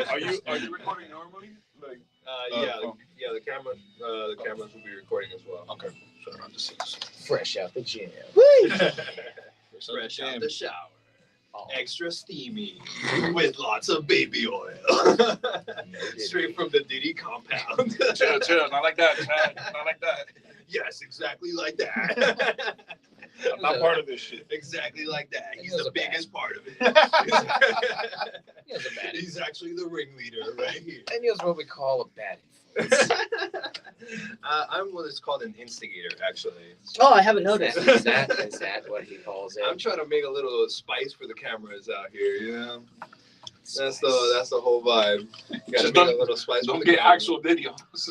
Are you recording normally? Like, the cameras will be recording as well. Okay. So I'm just fresh out the gym. Fresh out the shower. Extra steamy with lots of baby oil. Straight from the Diddy compound. chill. Not like that, Chad. Not like that. Yes, exactly like that. I'm not part of this shit. Exactly like that. He's the biggest part of it. He's actually the ringleader right here. And he was what we call a bad influence. I'm what is called an instigator, actually. Oh, I haven't noticed. Is that what he calls it? I'm trying to make a little spice for the cameras out here, you know? That's the whole vibe. Just make a little spice. Don't get actual videos.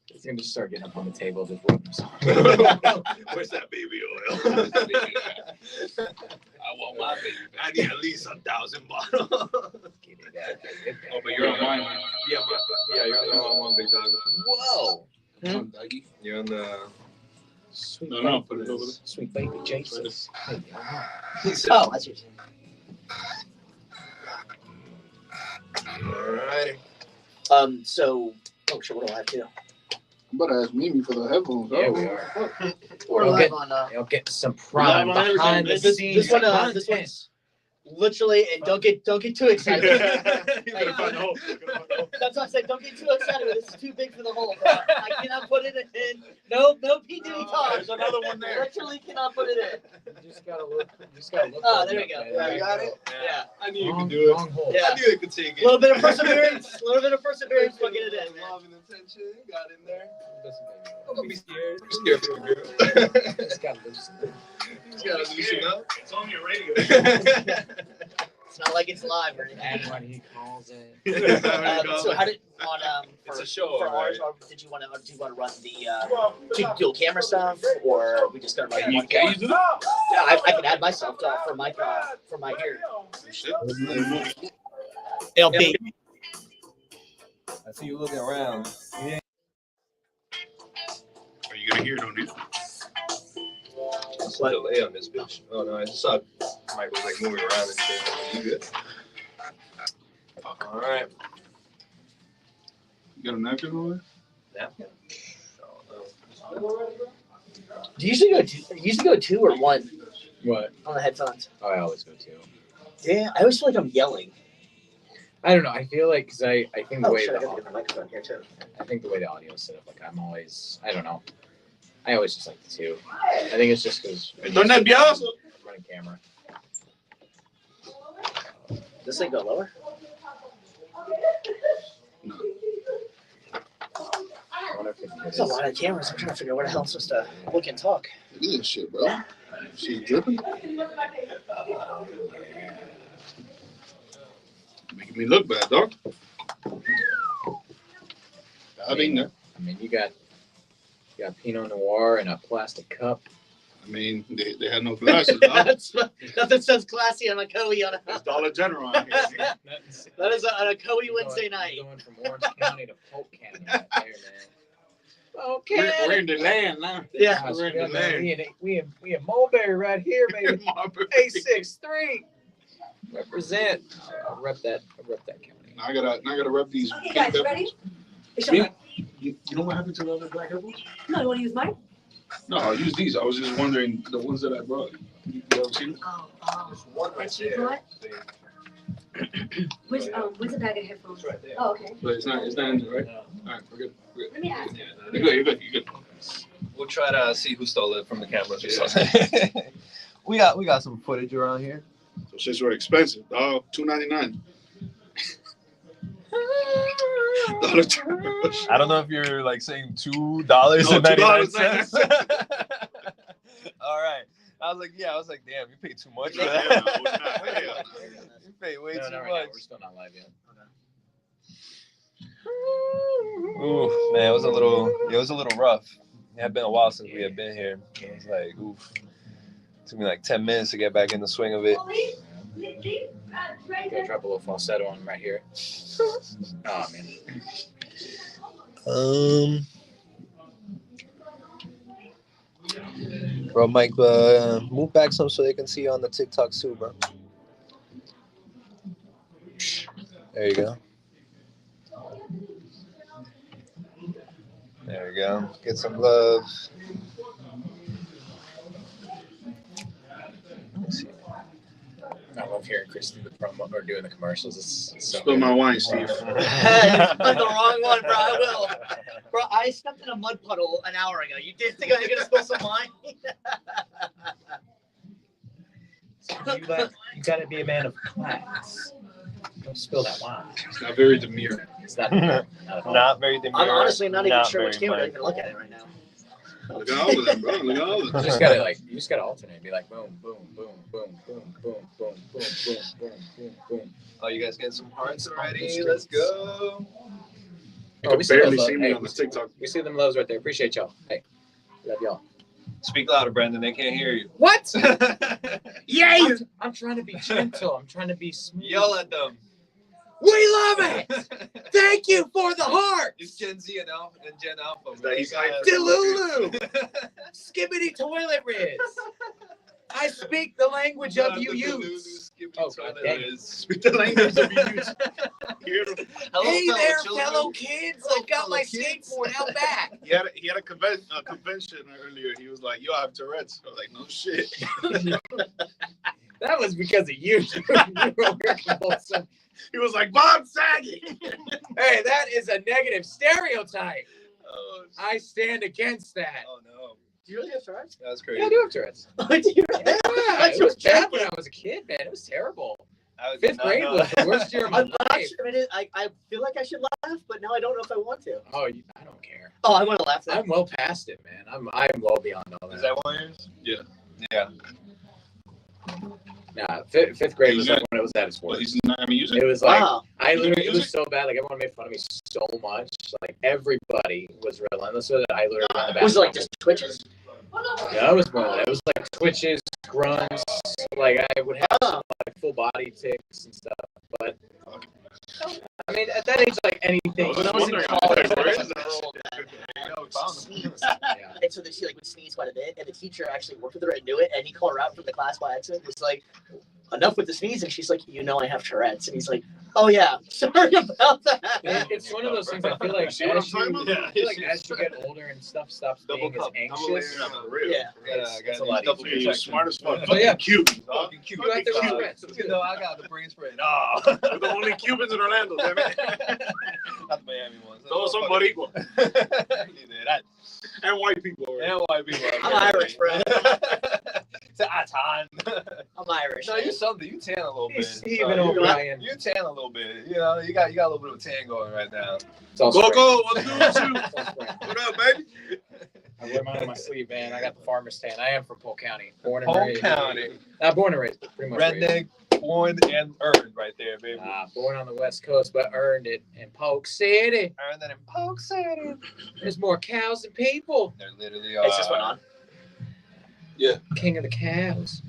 He's gonna just start getting up on the table, just rubbing himself. Where's that baby oil? I want my baby. I need at least 1,000 bottles. Oh, but you're on mine. Yeah, you're on the wrong one, big dog. Whoa! You're on the. Sweet No, put it over there. Sweet baby Jason. Oh, that's what you're saying. Alrighty. So, sure, what do I have to do? I'm about to ask Mimi for the headphones. Yeah, we are. We're We'll live get- on. You'll get some prime behind the This scenes. one's literally, and don't get too excited. That's what I said. Don't get too excited. This is too big for the hole. I cannot put it in. No P Diddy talk. There's another one there. Literally cannot put it in. Just gotta look. Oh, there we go. You got it? Yeah. I knew you could do it. Wrong hole. Yeah. I knew you could take it. A little bit of perseverance. We'll get it in. Love and attention. Got in there. Listen, baby. Don't be scared. Be scared for the girl. Just gotta loosen it. Just gotta loosen up. It's on your radio. It's not like it's live or anything. That's what he calls it. So how did It's a show, for right? ours? Or did you want to run the dual camera stuff, or we just gonna run one camera? Yeah, I can add myself for my here. LP. I see you looking around. Are you gonna hear it on this? What's the delay on this bitch? Oh no, I saw Mike was like moving around and shit. You good? All right. You got a napkin over there? Napkin. Do you usually go two or one What? on the headphones? Oh, I always go two. Yeah, I always feel like I'm yelling. I don't know. I feel like because I think the way I got the microphone here too. I think the way the audio is set up, like I don't know. I always just like the two. I think it's just because Don't nervioso. running camera. This thing go lower? I wonder if it There's a lot of cameras. I'm trying to figure out where the hell I'm supposed to look and talk. Look at this shit, bro. She's dripping. Making me look bad, dog. I mean, I mean, you got Pinot Noir in a plastic cup. they had no glasses, dog. Nothing says classy on a Coe on a. It's Dollar General on here. That is on a Coe Wednesday night. Going from Orange County to Polk County right there, man. Okay. We're in the land now. Yeah. Gosh, We're in the land. we in Mulberry right here, baby. A63. Represent. I'll rep that county. Now I gotta rep these. Okay, guys, you ready? You know what happened to the other black headphones? No, you want to use mine? No, I'll use these. I was just wondering the ones that I brought. You ever seen them? Oh. One right That's you there. brought? Where's the bag of headphones? It's right there. Oh, okay. But it's not in there, right? All right, we're good. Let me ask. You're good. We'll try to see who stole it from the cameras or something. we got some footage around here. So shits were expensive, dog. $2.99. Dollar General. I don't know if you're like saying $2.99. $2.99. All right. I was like, damn, you paid too much for Yeah, that. I was not. Yeah. You paid way No, too not right now. much. We're still not live yet. Oof, man, it was a little rough. It had been a while since we had been here. It was like, oof. It took me like 10 minutes to get back in the swing of it. Gotta drop a little falsetto on him right here. Oh man. Bro, Mike, move back some so they can see you on the TikTok too, bro. There you go. There we go. Get some love. Let me see. I love hearing Chris do the promo or doing the commercials. It's so Spill good. my wine, Steve. That's the wrong one, bro. I will. Bro, I stepped in a mud puddle an hour ago. You did think I was going to spill some wine? You gotta be a man of class. Don't spill that wine. It's not very demure. It's not at all. Not very demure. I'm honestly not even sure which very camera to mindful. even look at it right now. Look at all of them, bro. Look at all of You them. just gotta alternate. Be like boom, boom, boom, boom, boom, boom, boom, boom, boom, boom, boom, boom. Oh, you guys getting some hearts already? Let's go. You Oh, can we see barely those see loves. me Hey, on the TikTok. we see them loves right there. Appreciate y'all. Hey, love y'all. Speak louder, Brandon. They can't hear you. What? Yay! I'm trying to be gentle. I'm trying to be smooth. Yell at them. We love it. Thank you for the heart. It's Gen Z and Gen Alpha. That he's like, Delulu. Skibbity toilet riz. I speak the language of you youths. Oh, God dang it. speak the language of you use. Hear them. Hey fellow there, children. fellow kids. I got my skateboard out back. He had a convention earlier. He was like, "Yo, I have Tourette's." I was like, "No shit." That was because of you. You were working both sides. He was like, "Bob sagging." Hey, that is a negative stereotype. Oh, I stand against that. Oh no, Do you really have Tourette's? that's crazy. Yeah, I do have Tourette's. Oh, do you really? Yeah, That's it was just bad checking. when I was a kid, man. It was terrible. I did Fifth not grade know was that. the worst year of my I'm not life. sure. I feel like I should laugh, but now I don't know if I want to. Oh, I don't care. Oh, I want to laugh. I'm well past it, man. I'm well beyond all that. Is that one of yours? Yeah. Nah, fifth grade was like when it was at its But worst. he's not gonna use it. It was like Wow. I You literally, gonna it use was so bad. Like everyone made fun of me so much. Like everybody was relentless with it. I literally ran the Was it like bathroom. just twitches? No, it was more than that. It was like twitches, grunts. Like I would have Oh. like full body tics and stuff. But I mean, at that age, like anything. I was when I was in wondering, college, like, where I is was that? Sneeze. yeah. And so she like would sneeze quite a bit, and the teacher actually worked with her and knew it, and he called her out from the class by accident. He's like, "Enough with the sneeze," and she's like, "You know I have Tourette's," and he's like, "Oh yeah, sorry about that." It's one of those things. I feel like See what I'm as talking you, about? I feel like as you get older and stuff stops Double being as cup, double anxious. layer. For real. Yeah. It's a lot double easier. You're smart as fuck. Oh, yeah. Fucking Cubans, dog. Fucking cute. You out there with Tourette's. You know, I got the brain spray. No. We're the only Cubans in Orlando, damn it. Not the Miami ones. Todos son boricuas. Literal. And white people. And white people. I'm Irish, bro. Say, tan. I'm Irish. No, you something. You tan a little bit. Stephen So, O'Brien. You tan a little bit. You know, you got a little bit of tan going right now. It's all spring. Coco, what's good with you? It's all spring. What up, baby? I wear mine on my sleeve, man. I got the farmer's tan. I am from Polk County. Born and Polk raised. County. Not born and raised, but pretty much raised. Redneck, born and earned right there, baby. Born on the West Coast, but earned it in Polk City. Earned that in Polk City. There's more cows than people. There literally It's just went on. King of the cows.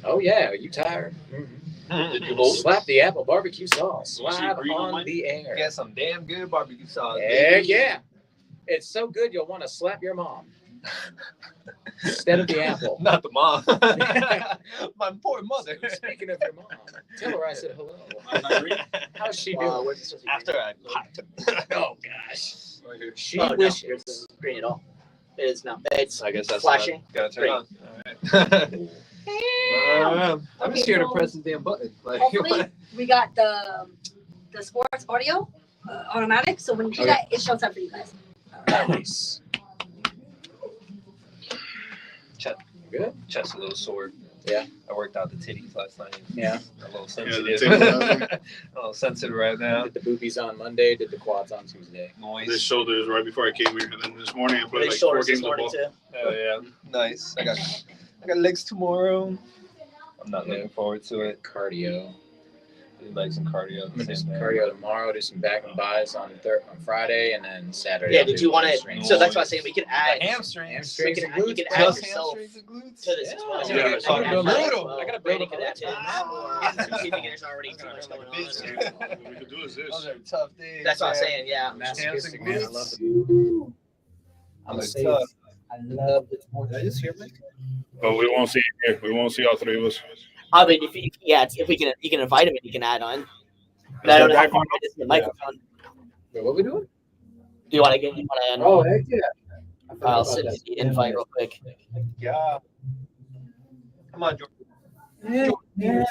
Oh yeah, are you tired? Mm-hmm. Did you hold? Slap the apple barbecue sauce. You see Live green on on mine? the air. Get some damn good barbecue sauce. Yeah, baby. yeah. It's so good you'll want to slap your mom instead of the apple. Not the mom. My poor mother. Speaking of your mom, tell her I said hello. I'm not green. How's she Wow, doing? where's this After I popped. Oh gosh, Right here. she Oh, no, wishes. yours isn't green at all. It is not. It's I guess that's flashing. Gotta turn Green. on. All right. I'm just here to press the damn button. Like, Hopefully, we got the sports audio automatic, so when you do that, it shows up for you guys. Nice. Good. Chest a little sore. Yeah. I worked out the titties last night. Yeah. A little the sensitive. titties. A little sensitive right now. Did the boobies on Monday. Did the quads on Tuesday. This Noise. shoulder is right before I came here, and then this morning I played They like showed 4 us this games of morning ball. too. Oh yeah. Nice. I got legs tomorrow. I'm not looking forward to it. Cardio. I do like some cardio. I'm gonna do some Same cardio tomorrow. Do some back and buys on Friday, and then Saturday. Yeah, I'll did do you want hamstrings. to? So that's why I was saying we can The add hamstrings. Hamstrings You can- and glutes. you can bro. add Plus yourself hamstrings and glutes. to this as well. Yeah, So yeah, I it's can fucking add that as brutal. well. I gotta build Brady up could a add lot. to it. See if there's already too much going on. What we could do is Those this. are tough days. That's what I'm man. saying. Yeah. Masochistic, Hamstring man. I glutes. love it. I'm gonna Those say are tough. I love the sport. Did I just hear me? But we won't see it here. We won't see all 3 of us. I mean, if we can, you can invite him and he can add on. But I don't know how far it is in the microphone. Wait, what are we doing? Do you want to get? You want to end? Oh, heck yeah. I forgot I'll about send that. you the invite real quick. Yeah. Come on, George. Yeah.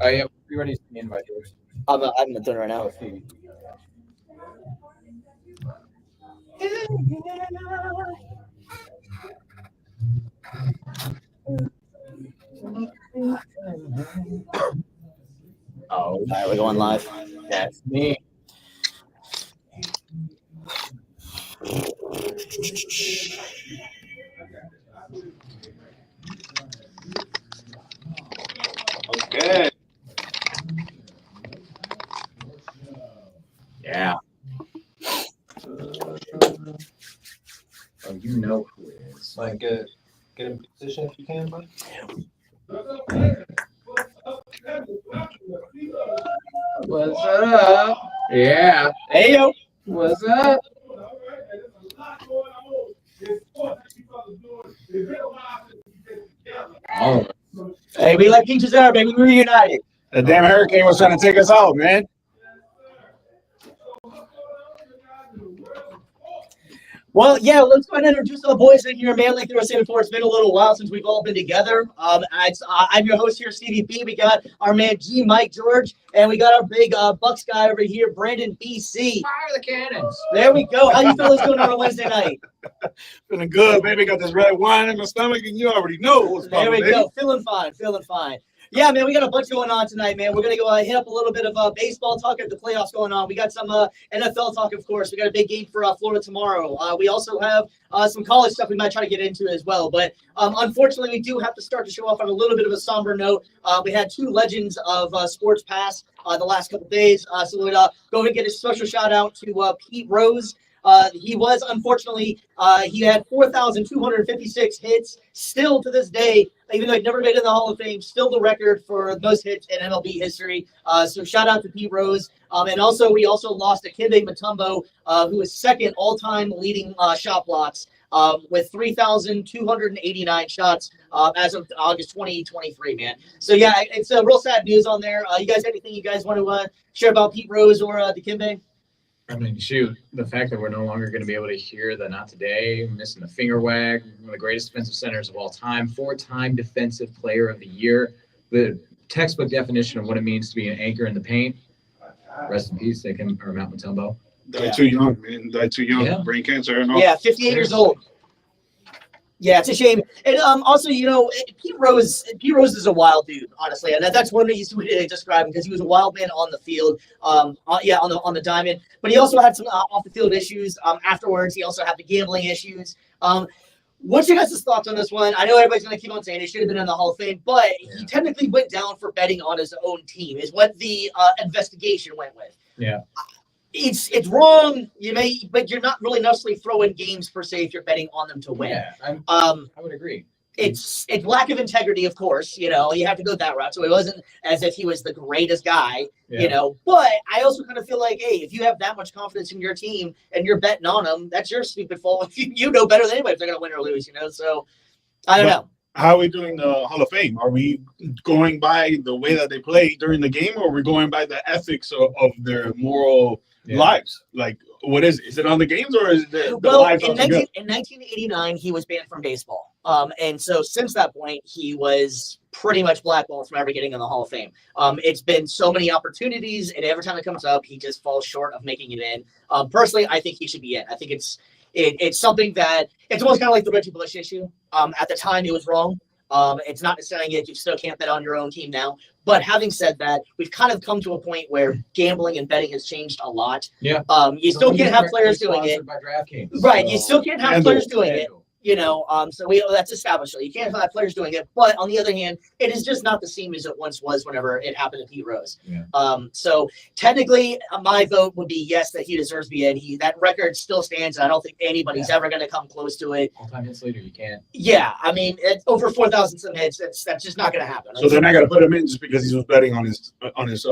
Oh, yeah. We already seen the invite yours. I'm not doing it right now. Oh, all right, we're going live. That's me. Okay. Yeah. Oh, you know who it is. Like, get in position if you can, bud. What's up? Yeah. Hey yo. What's up? Oh, Hey, we like peaches there, baby. We're reunited. The damn hurricane was trying to take us out, man. Well, yeah, let's go ahead and introduce the boys in here, man. Like they were saying before, it's been a little while since we've all been together. I'm your host here, Stevie B. We got our man G. Mike George, and we got our big Bucks guy over here, Brandon BC. fire the cannons. There we go. How you fellas doing on a Wednesday night? Feeling good, baby. Got this red wine in my stomach, and you already know what's There popping, we baby. go. Feeling fine. Feeling fine. Yeah, man, we got a bunch going on tonight, man. We're going to go hit up a little bit of baseball talk at the playoffs going on. We got some NFL talk, of course. We got a big game for Florida tomorrow. We also have some college stuff we might try to get into as well. But unfortunately, we do have to start the show off on a little bit of a somber note. We had two legends of sports pass the last couple days. So we'll go ahead and get a special shout out to Pete Rose. He was, unfortunately, he had 4,256 hits. Still to this day, even though he'd never made it in the Hall of Fame, still the record for most hits in MLB history. So shout out to Pete Rose. And also, we also lost Dikembe Mutombo, who was second all-time leading shot blocks with 3,289 shots as of August 2023, man. So, yeah, it's real sad news on there. You guys, anything you guys want to share about Pete Rose or Dikembe? I mean, shoot, the fact that we're no longer going to be able to hear the not today, missing the finger wag, one of the greatest defensive centers of all time, 4-time defensive player of the year, the textbook definition of what it means to be an anchor in the paint. Rest in peace, they can, or Matt Mutombo. Died too young, man. Died too young. Yeah. Brain cancer and all. Yeah, 58 years old. Yeah, it's a shame. And also, you know, Pete Rose is a wild dude, honestly, and that's one easy way to describe him because he was a wild man on the field, on the diamond. But he also had some off the field issues. Afterwards, he also had the gambling issues. What's your guys' thoughts on this one? I know everybody's going to keep on saying he should have been in the Hall of Fame, but he technically went down for betting on his own team, is what the investigation went with. Yeah. It's wrong, but you're not really necessarily throwing games per se if you're betting on them to win. Yeah, I would agree. It's lack of integrity, of course. You know, you have to go that route. So it wasn't as if he was the greatest guy. Yeah. You know, but I also kind of feel like, hey, if you have that much confidence in your team and you're betting on them, that's your stupid fault. You know better than anybody if they're going to win or lose. You know, so I don't know. How are we doing the Hall of Fame? Are we going by the way that they play during the game, or are we going by the ethics of their moral lives? Like, what is it? Is it on the games, or is it the lives in altogether? 1989, he was banned from baseball. And so since that point, he was pretty much blackballed from ever getting in the Hall of Fame. It's been so many opportunities, and every time it comes up, he just falls short of making it in. Personally, I think he should be in. I think it's something that it's almost kind of like the Reggie Bush issue. At the time, it was wrong. It's not saying that you still can't bet on your own team now. But having said that, we've kind of come to a point where gambling and betting has changed a lot. Yeah. You still can't have players doing it. By DraftKings, Right. so- You still can't have players doing it. You know, so that's established. So you can't have players doing it. But on the other hand, it is just not the same as it once was whenever it happened to Pete Rose. Yeah. So technically, my vote would be yes, that he deserves to be in. That record still stands, and I don't think anybody's ever going to come close to it. All-time hits leader, you can't. Yeah, I mean, it's over 4,000 some hits. That's just not going to happen. So they're not going to put him in just because he was betting on his.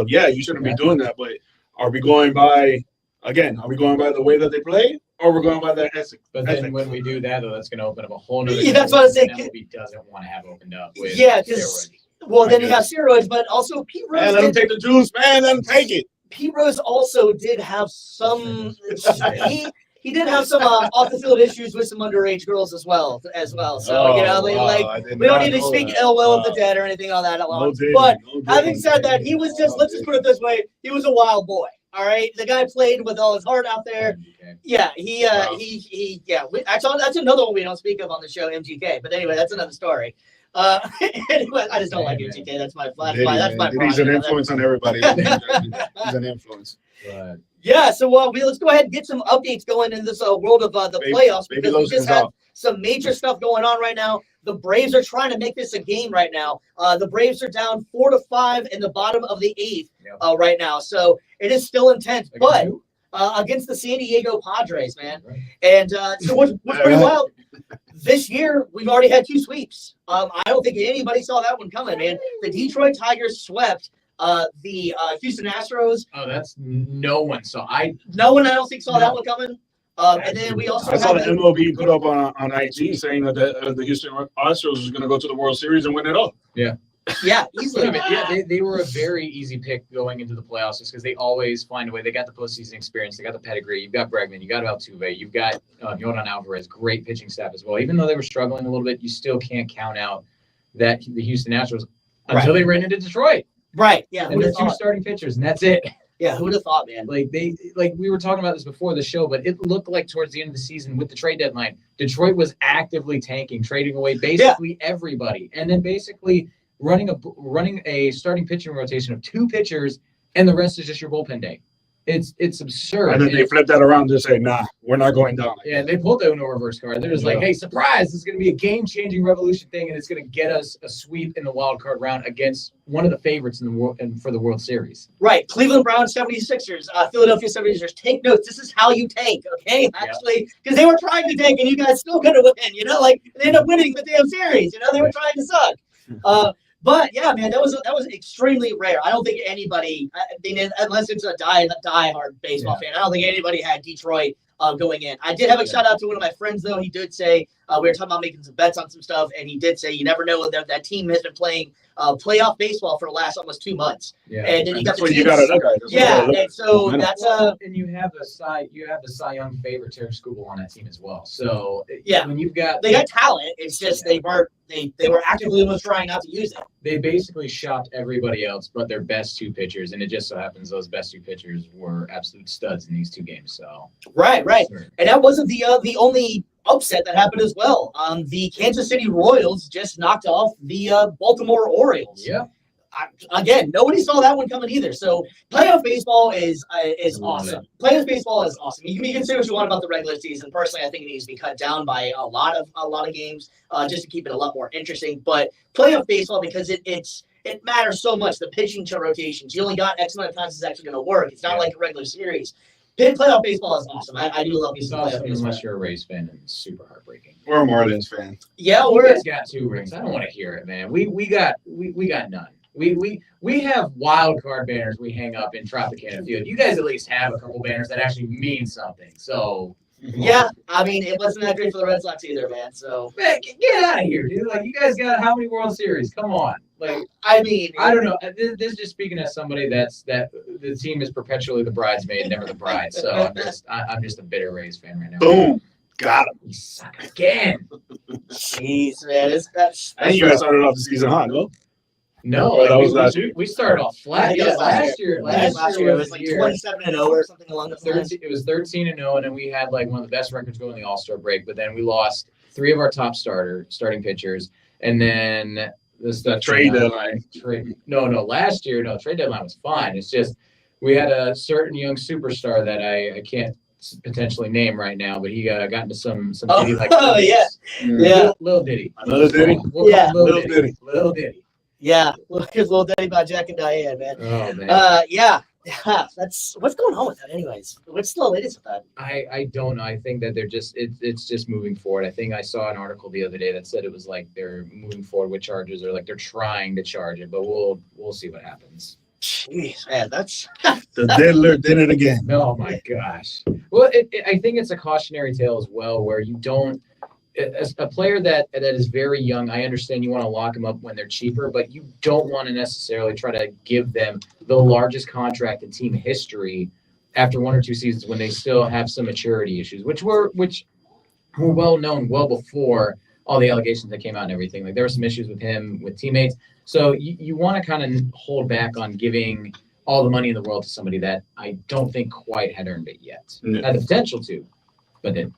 Yeah, you shouldn't be doing that. But are we going by the way that they play, or we're going by their ethics? But then when we do that, though, that's going to open up a whole nother. Yeah, that's what I was saying. MLB doesn't want to have opened up with. Yeah, because Well, then you have steroids, but also Pete Rose. Man, let him take the juice, man. Let him take it. Pete Rose also did have some. He did have some off the field issues with some underage girls as well. So we don't need to speak ill will of the dead or anything on that alone. But having said that, he was just, let's just put it this way, he was a wild boy. All right, the guy played with all his heart out there. Yeah, that's another one we don't speak of on the show, MGK. But anyway, that's another story. Anyway, I just don't like MGK. That's my He's an influence on everybody. He's an influence. Yeah, so let's go ahead and get some updates going in this world of the playoffs, because we just have some major stuff going on right now. The Braves are trying to make this a game right now. The Braves are down 4-5 in the bottom of the 8th right now, so it is still intense. But against the San Diego Padres, man, and so what's pretty wild. This year, we've already had 2 sweeps. I don't think anybody saw that one coming, man. The Detroit Tigers swept the Houston Astros. Oh, that's no one saw. No one, I don't think, saw that one coming. And then we also I saw the MLB put up on IG saying that the Houston Astros was going to go to the World Series and win it all. Yeah, easily. They were a very easy pick going into the playoffs just because they always find a way. They got the postseason experience. They got the pedigree. You've got Bregman. You got Altuve. You've got Yordan Alvarez. Great pitching staff as well. Even though they were struggling a little bit, you still can't count out that the Houston Astros until they ran into Detroit. Right. Yeah. And they're 2 starting pitchers, and that's it. Yeah. Who would have thought, man? Like we were talking about this before the show, but it looked like towards the end of the season with the trade deadline, Detroit was actively tanking, trading away basically everybody, and then basically running a starting pitching rotation of 2 pitchers, and the rest is just your bullpen day. It's absurd. And then they flip that around and say, "Nah, we're not going down." Yeah, they pulled the Uno reverse card. They're just like, "Hey, surprise! This is going to be a game-changing revolution thing, and it's going to get us a sweep in the wild card round against one of the favorites in the world and for the World Series." Right, Cleveland Browns, 76ers, Philadelphia 76ers. Take notes. This is how you tank, okay? Actually, because they were trying to tank, and you guys still couldn't win. They end up winning the damn series. They were trying to suck. But yeah, man, that was extremely rare. I don't think anybody, unless it's a die-hard baseball fan, I don't think anybody had Detroit going in. I did have a shout out to one of my friends though. He did say we were talking about making some bets on some stuff, and he did say you never know that team has been playing playoff baseball for the last almost 2 months. Yeah, and then you got that's what you got to look at. And so that's and you have the Cy Young favorite Terry Skubal on that team as well. So when they got talent, it's just they were actively almost trying not to use it. They basically shopped everybody else but their best 2 pitchers, and it just so happens those best 2 pitchers were absolute studs in these 2 games. So right, and that wasn't the only upset that happened as well. The Kansas City Royals just knocked off the Baltimore Orioles. Yeah. Again, nobody saw that one coming either. So playoff baseball is awesome. Playoff baseball is awesome. You can say what you want about the regular season. Personally, I think it needs to be cut down by a lot of games just to keep it a lot more interesting. But playoff baseball, because it matters so much. The pitching to rotations. You only got X amount of times it's actually going to work. It's not like a regular series. Playoff baseball is awesome. I do love these playoff baseball. Unless you're a Rays fan, and it's super heartbreaking. We're a Marlins fan. Yeah, you guys got 2 rings. I don't want to hear it, man. We got none. We have wild card banners we hang up in Tropicana Field. You guys at least have a couple banners that actually mean something. So yeah, I mean it wasn't that great for the Red Sox either, man. So man, get out of here, dude. Like you guys got how many World Series? Come on. Like I mean, I don't know. This is just speaking as somebody that the team is perpetually the bridesmaid, never the bride. So I'm just a bitter Rays fan right now. Boom. Got him. You suck again. Jeez, man. That's and you guys started off the season hot, no? No, that was last year. We started off flat. Yeah, last year. Last year it was like 27-0 or something along those lines. It was 13-0, and then we had like one of the best records going in the All-Star break. But then we lost 3 of our top starting pitchers, and then the trade deadline. Last year, trade deadline was fine. It's just we had a certain young superstar that I can't potentially name right now, but he got into some Diddy like. Oh yeah. Lil Diddy. Another Diddy. Lil Diddy. Yeah, here's Lil Diddy by Jack and Diane, man. Oh man. Yeah. That's what's going on with that, anyways. What's the latest with that? I don't know. I think that it's just moving forward. I think I saw an article the other day that said it was like they're moving forward with charges, or like they're trying to charge it, but we'll see what happens. Jeez, man, that's the diddler did it again. Oh my gosh. Well, I think it's a cautionary tale as well, where you don't. as a player that is very young, I understand you want to lock them up when they're cheaper, but you don't want to necessarily try to give them the largest contract in team history after 1 or 2 seasons when they still have some maturity issues, which were well known well before all the allegations that came out and everything. Like there were some issues with him, with teammates. So you want to kind of hold back on giving all the money in the world to somebody that I don't think quite had earned it yet. Yeah. Had the potential to, but didn't.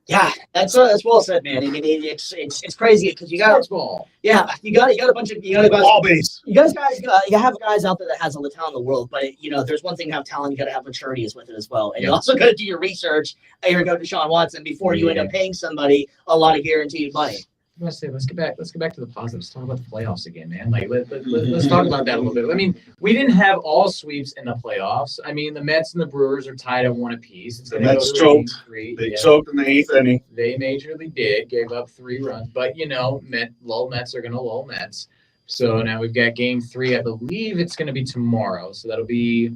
Yeah, that's well said, man. I mean, it's crazy because you got Sports ball. you got a bunch of Ball base. you have guys out there that has all the talent in the world, but there's one thing to have talent, you got to have maturity with it as well, and you also got to do your research. Here go Deshaun Watson before you end up paying somebody a lot of guaranteed money. I must say, let's get back to the positives. Talk about the playoffs again, man. Like let's talk about that a little bit. I mean, we didn't have all sweeps in the playoffs. I mean, the Mets and the Brewers are tied at 1 apiece. It's The gonna Mets go to choked. Game 3. They Yeah. choked in the 8th inning. They majorly did, gave up 3 runs, but lull Mets are gonna lull Mets. So now we've got Game 3. I believe it's gonna be tomorrow. So that'll be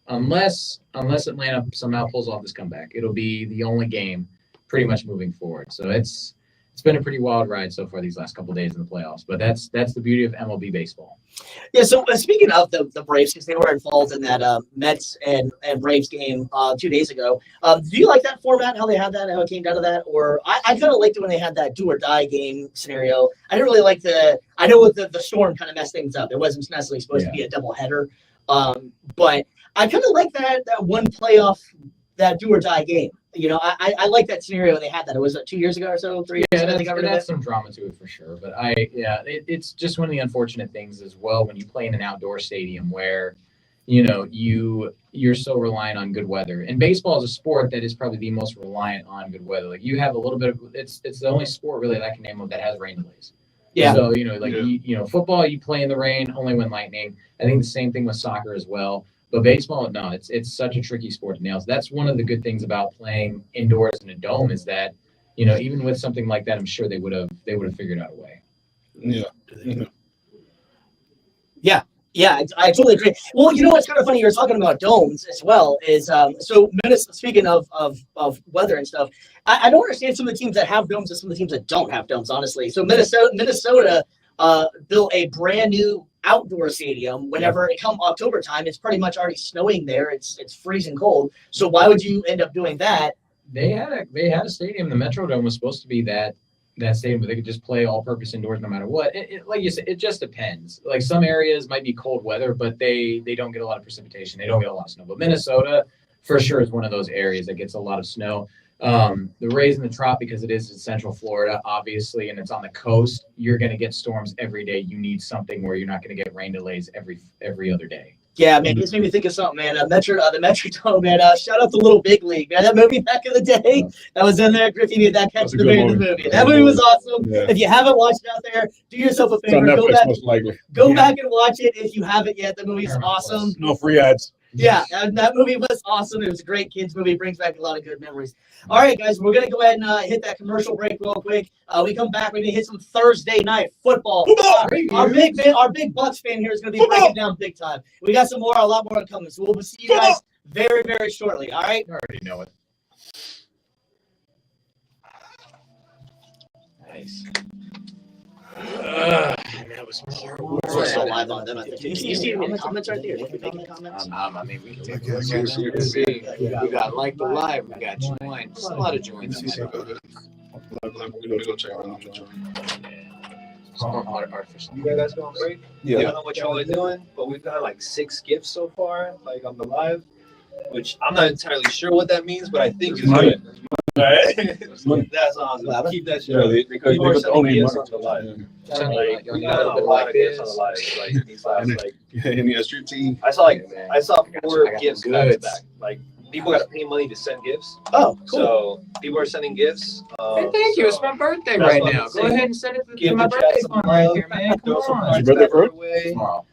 unless Atlanta somehow pulls off this comeback, it'll be the only game pretty much moving forward. So it's been a pretty wild ride so far these last couple of days in the playoffs, but that's the beauty of MLB baseball. Yeah. So speaking of the Braves, because they were involved in that Mets and Braves game 2 days ago, do you like that format? How they had that? How it came down to that? Or I kind of liked it when they had that do or die game scenario. I didn't really like I know with the storm kind of messed things up. It wasn't necessarily supposed to be a double header, but I kind of like that one playoff, that do or die game. I like that scenario when they had that. It was 2 years ago or so, 3 years ago. It adds some drama to it for sure. But it's just one of the unfortunate things as well when you play in an outdoor stadium where, you're so reliant on good weather. And baseball is a sport that is probably the most reliant on good weather. Like you have a little bit of it's the only sport really that I can name of that has rain delays. Yeah. So football you play in the rain only when lightning. I think the same thing with soccer as well. But baseball, no, it's such a tricky sport to nail. So that's one of the good things about playing indoors in a dome is that, even with something like that, I'm sure they would have figured out a way. Yeah, I totally agree. Well, what's kind of funny? You're talking about domes as well. Is so Minnesota. Speaking of weather and stuff, I don't understand some of the teams that have domes and some of the teams that don't have domes. Honestly, so Minnesota built a brand new outdoor stadium. Whenever it come October time, it's pretty much already snowing there. It's freezing cold. So why would you end up doing that? They had a stadium. The Metrodome was supposed to be that stadium where they could just play all-purpose indoors no matter what. Like you said, it just depends. Like some areas might be cold weather, but they don't get a lot of precipitation. They don't get a lot of snow. But Minnesota, for sure, is one of those areas that gets a lot of snow. The Rays and the Trop, because it is in Central Florida, obviously, and it's on the coast, you're going to get storms every day. You need something where you're not going to get rain delays every other day. Yeah, man, this made me think of something, man. The Metrodome, man. Shout out to Little Big League, man. That movie back in the day, that was in there. Griffey made that catch That's a the good beginning of the movie. That movie was awesome. Yeah. If you haven't watched it out there, do yourself a It's on favor. Go Netflix, back, most likely. back and watch it if you haven't yet. The movie's awesome. No free ads. Yeah, that movie was awesome. It was a great kids movie. Brings back a lot of good memories. All right, guys, we're gonna go ahead and hit that commercial break real quick. We come back. We're gonna hit some Thursday night football. Our big Bucks fan here is gonna be breaking down big time. We got a lot more coming. So we'll see you guys very, very shortly. All right. I already know it. Nice. That was horrible. We're still live on them. I think. You see any comments right there? If you're making comments. I mean, we can take a look at it and see. We got like the live. We got join. Just a lot of joins. Let me go check out the joint. Artificial. You guys going break? Yeah. I don't know what y'all are doing, but we've got like 6 gifts so far, like on the live, which I'm not entirely sure what that means, but I think it's Money. good. That's awesome. Keep that shit up. Because People are they sending only gifts money. on the live. Like, We got a lot of gifts on the live. Like these last, like And the street team. I saw 4 I got gifts some back to goods. back. Like people got to pay money to send gifts, Oh, cool. so people are sending gifts. Hey, thank you. It's my birthday That's right what now. I'm Go saying. ahead and send it to Give my the chat birthday some fund right love. here, man. Come Throw some on. cards Your birthday, back bro? our way. Tomorrow.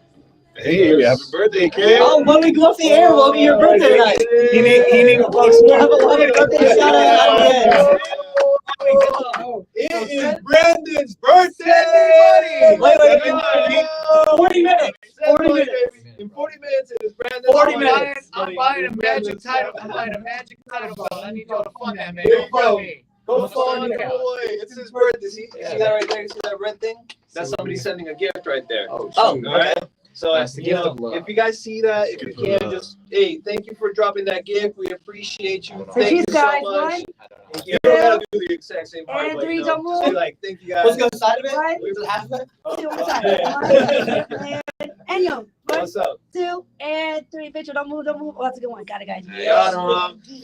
Hey, happy birthday, kid. Oh, when we go off the air, we'll be your birthday tonight. He need a box. We'll have a birthday shout out at It is Brandon's birthday! Wait, 40 minutes. 40 minutes. In 40 minutes, it is Brandon's 40 birthday. minutes. I'm buying a magic title. I'm buying a magic title belt. I need y'all to fund that, man. Yo, Don't fund me. Come on, boy. It's his birthday. See that right there? See that red thing? That's somebody sending a gift right there. Oh, Oh, shoot. All right. okay. So That's the you gift know, of love. if you guys see that, if you Gift of can, love. just hey, thank you for dropping that gift. We appreciate you. Hold on. Thank you Cheers, guys. so much. One, You don't gotta do the exact same part, and but three, you know, don't just move. say like, thank you guys. Let's go inside of it. One. Is it half of it? two, one side. One, and yo, 1, What's up? 2, and 3. Victor, don't move, don't move. Oh, that's a good one. Got it, guys. Yeah,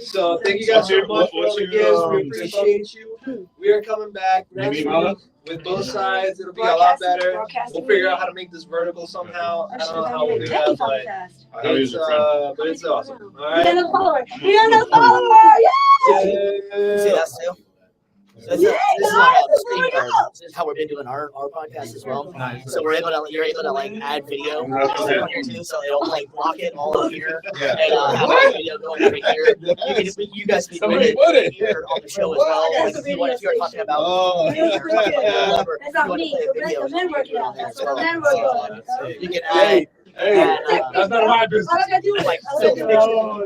so thank you guys so much for all the gifts. We appreciate you. We are coming back next Maybe Mala? week with both sides. It'll be a lot better. Broadcasting We'll figure out how to make this vertical somehow. I don't know how we'll do that, but I know he's a friend. but it's awesome. All We got right. another follower. We got another follower. See Yeah. that too? So Yeah, this is guys, like let's screen bring it card. up. This is how we've been doing our podcast as well. Nice. So you're able to like add video on here too, so it'll like block it all up here Yeah. and have a video going right here. You guys can do it here on the show as well. Like if you're talking about Oh. whatever, That's not you want to me. play a video, That's the men working out. there That's as what the well. men working out. You can Hey, hey, add that's none of my business. All I gotta do is like all I gotta film do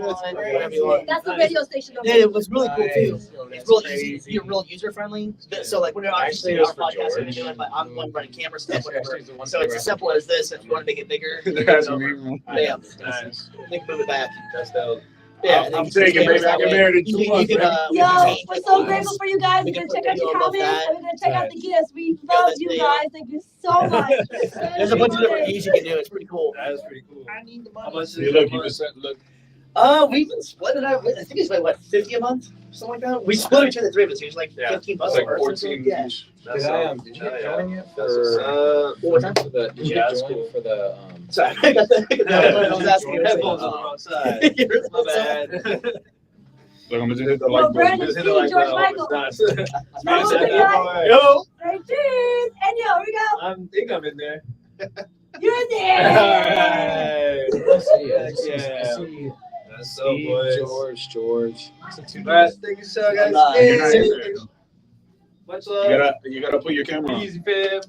is- pictures, whatever you want. That's the radio station. Yeah, it was really cool too. It's real easy, you're real user friendly. So like when you're Actually, obviously it our was for podcast, we're George. doing, but I'm one running camera stuff, whatever. Actually, the one So it's as simple as this. If you want to make it bigger, you That's can me. bam, Nice. they can move it back. That's dope. Yeah, and then I'm you can taking, cameras baby. I that can way. marry the You 2 can- months, you can, man. we can Yo, change we're the so keys. grateful for you guys. We We're can gonna put check out video your above comments. that. We're gonna check out the gifts. We Yeah, love that's you video. guys. Thank you so much. There's a bunch of different keys you can do. It's pretty cool. That is pretty cool. I need the How money. much is You it? look, you just said, look. We've been splitting it out. I think it's like what, 50 a month, something like that. We split between the three of us. It was like Yeah. $15 It's a like person. 14 Yeah. each. That's Did awesome. you join it That's for, What was that? for the, did you Yeah, that's join cool. for the, Sorry, I got the I was asking you. Headphones on the wrong side. You're My so sad. bad. Look, I'm gonna just hit the Well, like Brandon, button. Just hit it like George that. Michael. It's Come nice. on, guys. Yo, Hey, cheers. And yo, here we go. I think I'm in there. You're in there. Hey. I see it. I Yeah. see That's so boys. George. All right, thank you so guys. You're not in there. Much You love. gotta put your camera on. Easy, fam.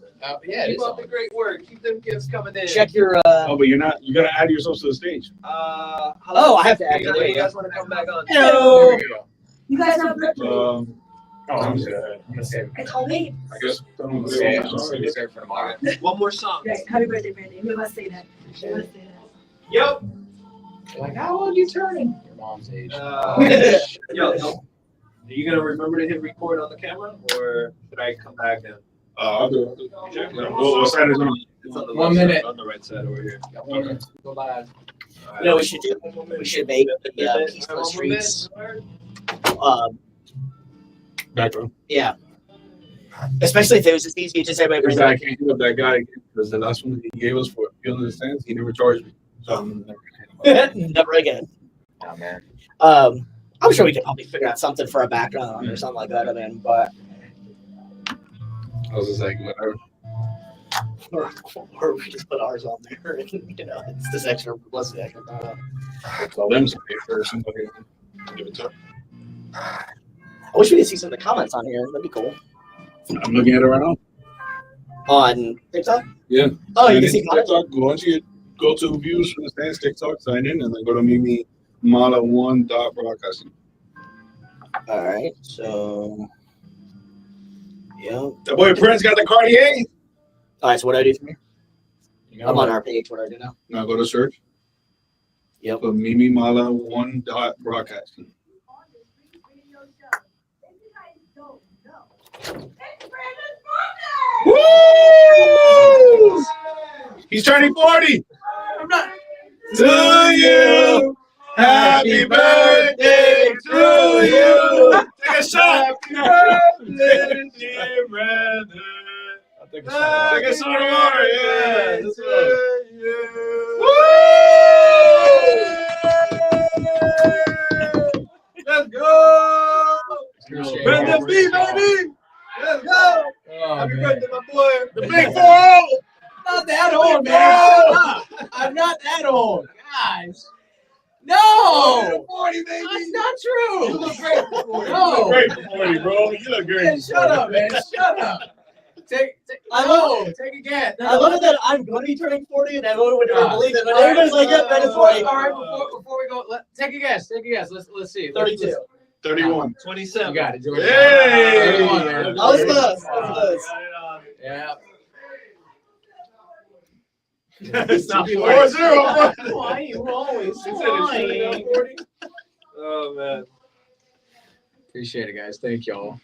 Yeah, it Keep is up on. the great work. Keep them gifts coming in. Check your. Oh, but you're not. You gotta add yourself to the stage. Oh, I have to add You it. guys want to come back on? Hello. There we go. You guys have good. Oh, I'm sad. I'm gonna save it. It's homemade. I guess. I'm gonna save it for tomorrow. One more song. Great. Happy birthday, Brandon. We must say that. We must say that. Yep. Like, how old are you turning? Your mom's age. Yo, are you gonna remember to hit record on the camera, or should I come back and? I'll do it. Yeah, what side is it on? It's on the 1 left minute. side, on the right side over here. Got 1 minute to go live. You know, we should do. We should make the Peaceful Streets. Background. Yeah. Especially if it was just easy, just everybody. Because I can't hit up that guy because the last one he gave us for Field in the Stands, he never charged me. So I'm never gonna hit him up. Never again. Oh, man. I'm sure we could probably figure out something for a background or something like that. I mean, but I was just like, whatever. or we just put ours on there. And, you know, it's this extra plus the extra. Tell them something first. Somebody give it to them. I wish we could see some of the comments on here. That'd be cool. I'm looking at it right now. On TikTok? Yeah. Oh, you And can see it's comments. TikTok. Go onto your go to views from the Stands TikTok, sign in, and then go to Mimi Mala 1.broadcasting. All right. So, yeah. That boy Prince got the Cartier. All right. So what do I do from here? You know I'm on what? our page. What do I do now? Now go to search. Yep. Put Mimi Mala 1.broadcasting. Woo! He's turning 40. To you. Happy birthday to you. Take a shot. Happy birthday, dear brother. Take a shot of water. Yeah. To you. Woo! Let's go. Brandon B, baby. Let's go. Oh, Happy man. birthday, my boy. The big 4-0. Not that old, man. Shut up. I'm not that old, guys. No. 40, baby. That's not true. You look great for 40. No. Great for 40, bro. You look great. Hey, shut up, man. Shut up. I love it. Take a guess. I love it that I'm going to be turning 40 and I would Ah. believe it. But All right. everybody's like, yeah, Brandon's All 40. right, before we go, take a guess. Take a guess. Let's see. 32. 31. 27. You got it, George. Hey! 31, man. That was close. That was close. Yeah. It's not 4-0. Why you always lying? Oh man. Appreciate it, guys. Thank y'all.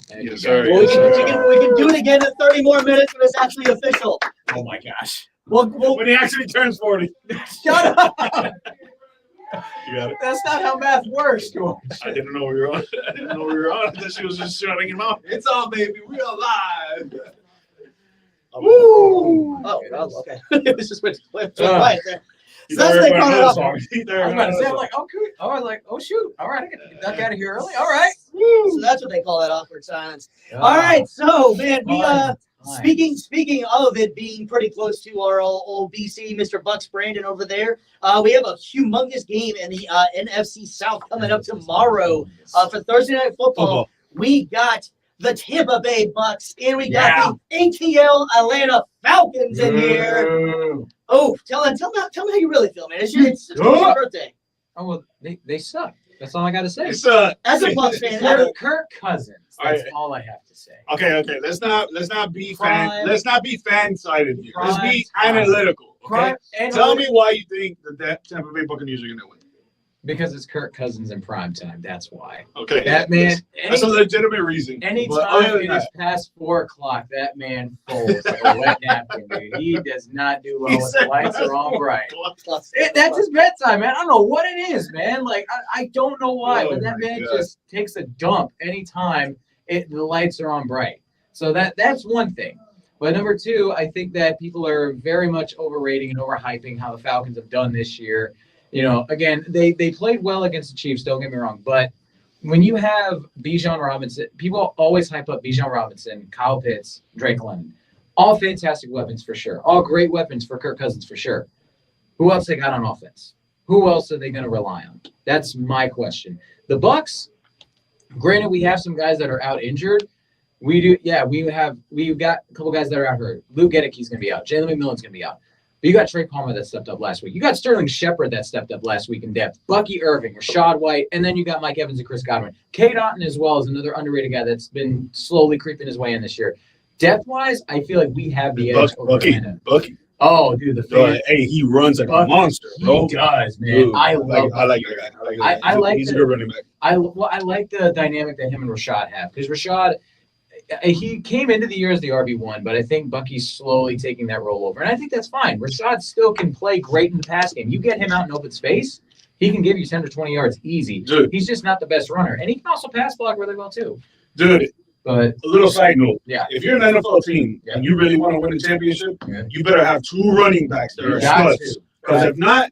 Thank Yes, you, sir. guys. Well, we can do it again in 30 more minutes when it's actually official. Oh my gosh. We'll When he actually turns 40. shut up. You got it. That's not how math works, George. I didn't know we were on. I didn't know we were on. I thought she was just shutting him out. It's on, baby. We are live. Woo! Oh, well, okay. It was just went quiet there. He So that's thought what they we were call on it another off. song. He thought we I were was on about to say, another I'm like, oh, cool. Oh, I was like, oh, shoot. All right, I got to get the duck out of here early. All right. So that's what they call that awkward silence. All right, so man, we speaking of it being pretty close to our old BC, Mr. Bucks Brandon over there. We have a humongous game in the NFC South coming up tomorrow for Thursday Night Football. We got the Tampa Bay Bucks and we got the ATL Atlanta Falcons in here. Oh, tell me how you really feel, man. It's your birthday. Oh, well, they suck. That's all I got to say. It's As a Bucks fan, Kirk Cousins. That's all I have to say. Okay. Let's not be Prime. Let's not be fan-sided here. Let's be Prime. analytical. Okay? Prime- Tell me why you think that Tampa Bay Buccaneers are gonna win. Because it's Kirk Cousins in prime time. That's why. Okay. That man. That's a legitimate reason. But other Anytime than it that, is past 4:00, that man folds like a wet napkin, dude. He does not do well when the lights are on bright. That's his bedtime, man. I don't know what it is, man. Like I don't know why, but that man just takes a dump anytime the lights are on bright. So that's one thing. But number two, I think that people are very much overrating and overhyping how the Falcons have done this year. You know, again, they played well against the Chiefs, don't get me wrong. But when you have Bijan Robinson, people always hype up Bijan Robinson, Kyle Pitts, Drake London. All fantastic weapons for sure. All great weapons for Kirk Cousins for sure. Who else they got on offense? Who else are they going to rely on? That's my question. The Bucs, granted, we have some guys that are out injured. We do, yeah, we've got a couple guys that are out hurt. Luke Gedecke's going to be out. Jalen McMillan's going to be out. But you got Trey Palmer that stepped up last week. You got Sterling Shepard that stepped up last week in depth. Bucky Irving, Rashad White, and then you got Mike Evans and Chris Godwin. Cade Otton as well is another underrated guy that's been slowly creeping his way in this year. Depth-wise, I feel like we have the edge over Atlanta. Bucky. Oh, dude, the fan. Hey, he runs like a Bucky, monster, bro. He does, man. Dude, I love I like that guy. I like He's a the- good running back. I like the dynamic that him and Rashad have because Rashad, he came into the year as the RB1, but I think Bucky's slowly taking that role over, and I think that's fine. Rashad still can play great in the pass game. You get him out in open space, he can give you 10 to 20 yards easy. Dude. He's just not the best runner, and he can also pass block really well too. Dude, But a little side note. yeah, If you're an NFL team and you really want to win a championship, you better have two running backs that you are got studs. to. Because if not,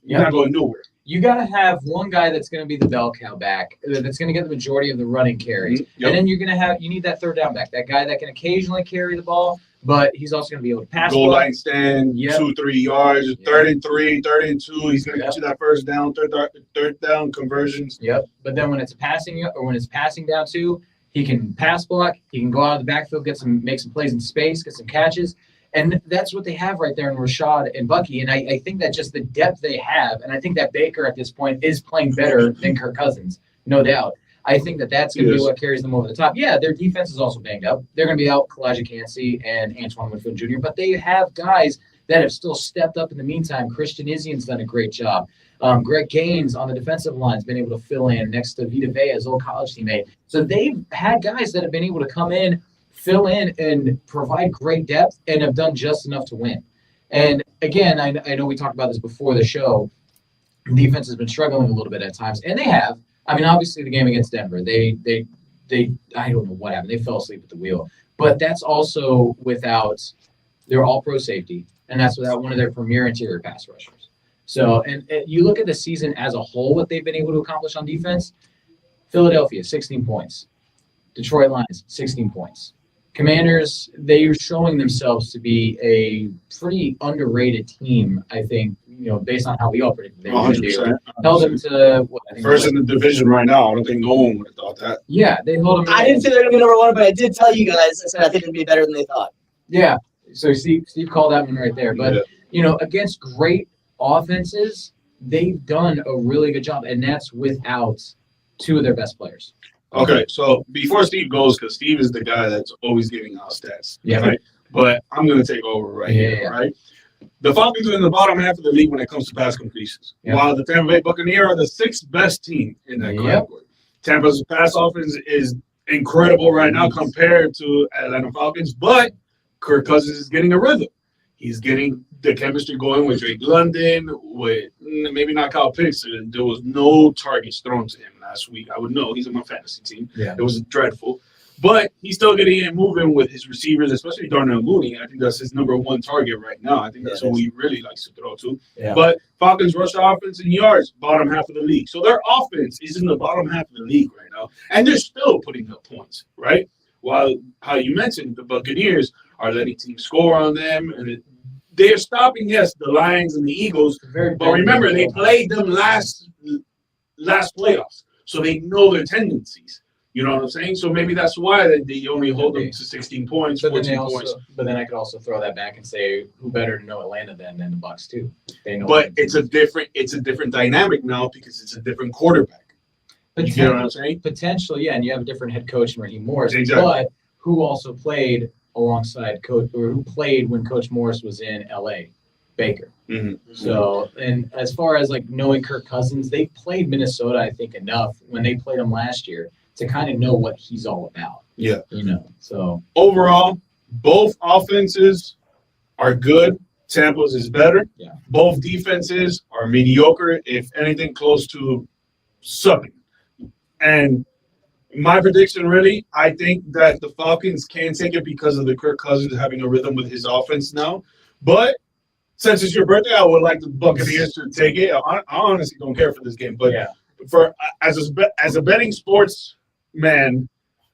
you're Yep. not going nowhere. You got to have one guy that's going to be the bell cow back, that's going to get the majority of the running carries. Yep. And then you need that third down back, that guy that can occasionally carry the ball, but he's also going to be able to pass. Goal block. line stand, Yep. 2-3 yards, Yep. 3rd and 3, 3rd and 2. He's going to Yep. get you that first down, third down conversions. Yep. But then when it's passing down too, he can pass block. He can go out of the backfield, make some plays in space, get some catches. And that's what they have right there in Rashad and Bucky. And I think that just the depth they have, and I think that Baker at this point is playing better than Kirk Cousins, no doubt. I think that's going to be what carries them over the top. Yeah, their defense is also banged up. They're going to be out Kalijah Cansey and Antoine Winfield Jr., but they have guys that have still stepped up in the meantime. Christian Izzian's done a great job. Greg Gaines on the defensive line has been able to fill in next to Vita Vea, his old college teammate. So they've had guys that have been able to come in, fill in, and provide great depth and have done just enough to win. And again, I know we talked about this before the show. Defense has been struggling a little bit at times, and they have. I mean, obviously the game against Denver, they I don't know what happened. They fell asleep at the wheel. But that's also without their all-pro safety, and that's without one of their premier interior pass rushers. So, and you look at the season as a whole, what they've been able to accomplish on defense. Philadelphia, 16 points. Detroit Lions, 16 points. Commanders, they are showing themselves to be a pretty underrated team, I think, based on how we all predicted they were going to do. 100%. Held them to what, I think First in the division right now. I don't think no one would have thought that. Yeah, they held them. I didn't say they're gonna be number one, but I did tell you guys. I said I think it'd be better than they thought. Yeah, so Steve called that one right there. But Yeah. against great offenses, they've done a really good job, and that's without two of their best players. Okay, so before Steve goes, because Steve is the guy that's always giving out stats. Yeah. Right? But I'm going to take over right here, Yeah. right? The Falcons are in the bottom half of the league when it comes to pass completions, Yeah. while the Tampa Bay Buccaneers are the sixth best team in that Yep. category. Tampa's pass offense is incredible right now compared to Atlanta Falcons, but Kirk Cousins is getting a rhythm. He's getting the chemistry going with Drake London, with maybe not Kyle Pitts. There was no targets thrown to him last week. I would know. He's on my fantasy team. Yeah. It was dreadful. But he's still getting it moving with his receivers, especially Darnell Mooney. I think that's his number one target right now. I think that's who he really likes to throw to. Yeah. But Falcons rush offense in yards, bottom half of the league. So their offense is in the bottom half of the league right now. And they're still putting up points, right? While, how you mentioned, the Buccaneers are letting teams score on them. And they're stopping, yes, the Lions and the Eagles. But remember, they played them last playoffs. So they know their tendencies. You know what I'm saying? So maybe that's why they only hold them to 16 points, But then 14 points. but then I could also throw that back and say, who better to know Atlanta than the Bucs too? They know. But it's a different dynamic now because it's a different quarterback. You get what I'm saying? Potentially, yeah, and you have a different head coach in Raheem Morris. Exactly. But who also played alongside Coach, or who played when Coach Morris was in LA? Baker. Mhm. So, and as far as like knowing Kirk Cousins, they played Minnesota, I think, enough when they played him last year to kind of know what he's all about. Yeah. You know, so Overall, both offenses are good. Tampa's is better. Yeah. Both defenses are mediocre, if anything close to sucking. And my prediction, really, I think that the Falcons can take it because of the Kirk Cousins having a rhythm with his offense now. But since it's your birthday, I would like the Buccaneers to take it. I honestly don't care for this game, but yeah. for as a betting sports man,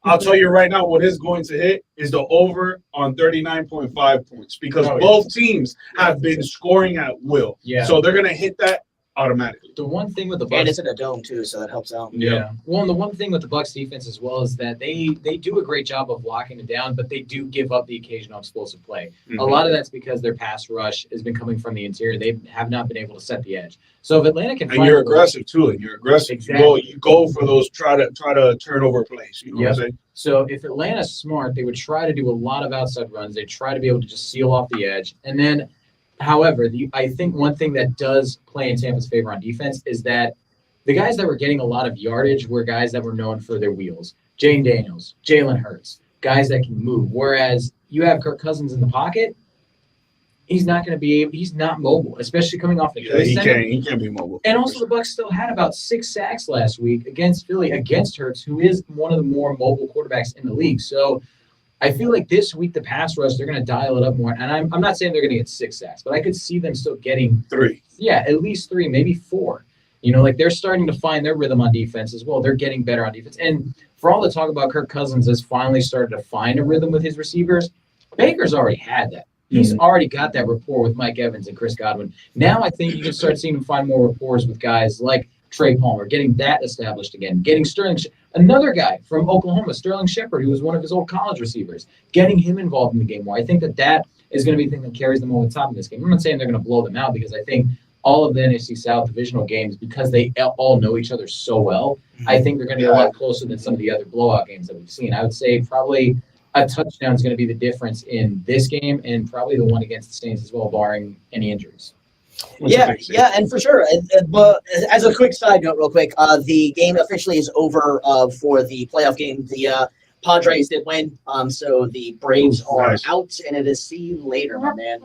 I'll tell you right now what is going to hit is the over on 39.5 points because both teams have been scoring at will. Yeah. So they're gonna hit that automatically. The one thing with the And Bucs, it's in a dome too, so that helps out. yeah. Well, and the one thing with the Bucs defense as well is that they do a great job of locking it down, but they do give up the occasional explosive play. Mm-hmm. A lot of that's because their pass rush has been coming from the interior. They have not been able to set the edge. So if Atlanta can And find you're a way- aggressive too, and you're aggressive. Exactly. You go for those try to turnover plays. You know what I'm saying? So if Atlanta's smart, they would try to do a lot of outside runs. They try to be able to just seal off the edge. And then, however, I think one thing that does play in Tampa's favor on defense is that the guys that were getting a lot of yardage were guys that were known for their wheels. Jane Daniels, Jalen Hurts, guys that can move. Whereas you have Kirk Cousins in the pocket, he's not mobile, especially coming off the Yeah, he center. can't be mobile. And also, the Bucs still had about 6 sacks last week against Philly, against Hurts, who is one of the more mobile quarterbacks in the league. So I feel like this week, the pass rush, they're going to dial it up more. And I'm not saying they're going to get 6 sacks, but I could see them still getting 3. Yeah, at least 3, maybe 4. You know, like they're starting to find their rhythm on defense as well. They're getting better on defense. And for all the talk about Kirk Cousins has finally started to find a rhythm with his receivers, Baker's already had that. He's already got that rapport with Mike Evans and Chris Godwin. Now I think you can start seeing him find more rapports with guys like Trey Palmer, getting that established again, getting Sterling, another guy from Oklahoma, Sterling Shepard, who was one of his old college receivers, getting him involved in the game more. I think that is going to be the thing that carries them over the top in this game. I'm not saying they're going to blow them out because I think all of the NFC South divisional games, because they all know each other so well, I think they're going to be a lot closer than some of the other blowout games that we've seen. I would say probably a touchdown is going to be the difference in this game and probably the one against the Saints as well, barring any injuries. Yeah, and for sure. But as a quick side note, real quick, the game officially is over for the playoff game. The Padres did win, so the Braves are out, and it is see you later, my man.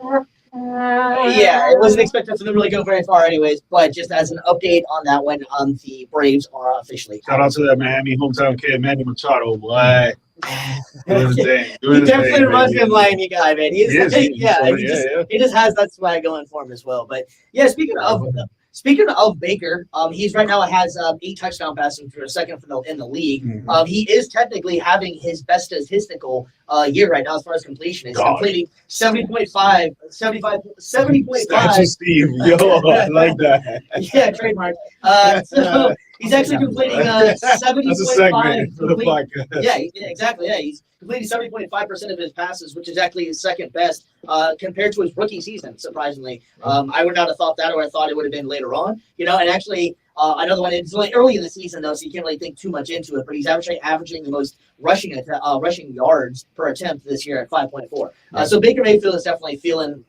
Yeah, it wasn't expected for them to really go very far anyways, but just as an update on that one, the Braves are officially Shout out to that Miami hometown kid, Manny Machado. Boy. Doing his thing. He definitely reminds me of Miami guy, man. He just has that swag going for him as well. But yeah, speaking of Baker, he's right now has 8 touchdown passes for a second in the league. Mhm. He is technically having his best statistical year right now as far as completion. He's completing 70.5. That's just Steve. Yo, I like that. Yeah, trademark. So he's actually completing 70.5. That's a segment for the podcast. Yeah, exactly. Yeah, he's completing 70.5% of his passes, which is actually his second best. compared to his rookie season. Surprisingly, I would not have thought that, or I thought it would have been later on. And actually. Another one. It's only early in the season though, so you can't really think too much into it. But he's actually averaging the most rushing yards per attempt this year at 5.4. So Baker Mayfield is definitely feeling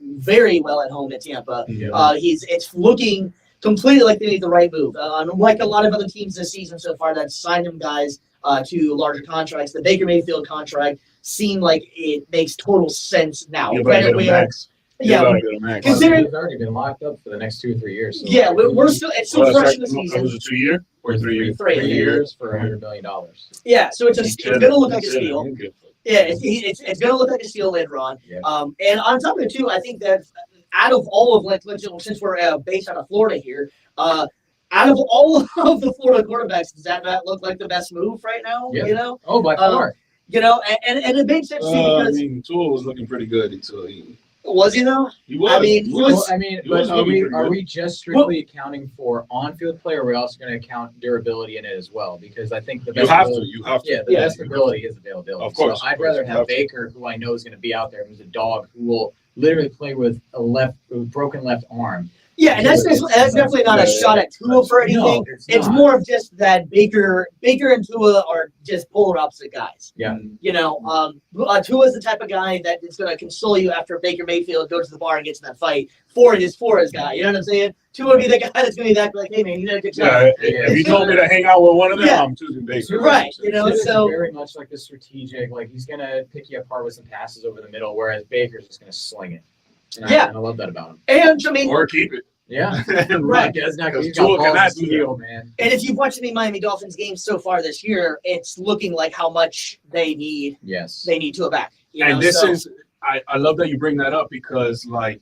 very well at home at Tampa. It's looking completely like they made the right move. Unlike a lot of other teams this season so far that signed him guys to larger contracts, the Baker Mayfield contract seemed like it makes total sense now. You better get a max. Considering he's already been locked up for the next 2 or 3 years. So we're still it's still fresh in the season. Was it 2 year or 3 years? 3 years for $100 million. Yeah, so it's going to look like a steal. Yeah, it's going to look like a steal later on. Yeah. And on top of it too, I think that out of all of since we're based out of Florida here, out of all of the Florida quarterbacks, does that not look like the best move right now? Yeah. Oh, by far. And it makes sense too because Tua was looking pretty good until he. Was he though? He was. I mean, But are we just strictly accounting for on-field play, or are we also going to count durability in it as well? Because I think the best You have to. Yeah, the best ability is availability. Of course. So I'd rather have Baker, who I know is going to be out there, who's a dog, who will literally play with a broken left arm. Yeah, and that's definitely not a shot at Tua for anything. No, it's more of just that Baker and Tua are just polar opposite guys. Yeah. Tua is the type of guy that is going to console you after Baker Mayfield goes to the bar and gets in that fight for his guy. You know what I'm saying? Tua would be the guy that's going to be that like, hey man, you did a good job. Yeah, if you told me to hang out with one of them, I'm choosing Baker. Right. So very much like the strategic, like he's going to pick you apart with some passes over the middle, whereas Baker's just going to sling it. And I love that about him. And I mean, Or keep it. Yeah. Right. He's got Tua balls cannot of do steel, man. And if you've watched any Miami Dolphins games so far this year, it's looking like how much they need Tua back. I love that you bring that up because like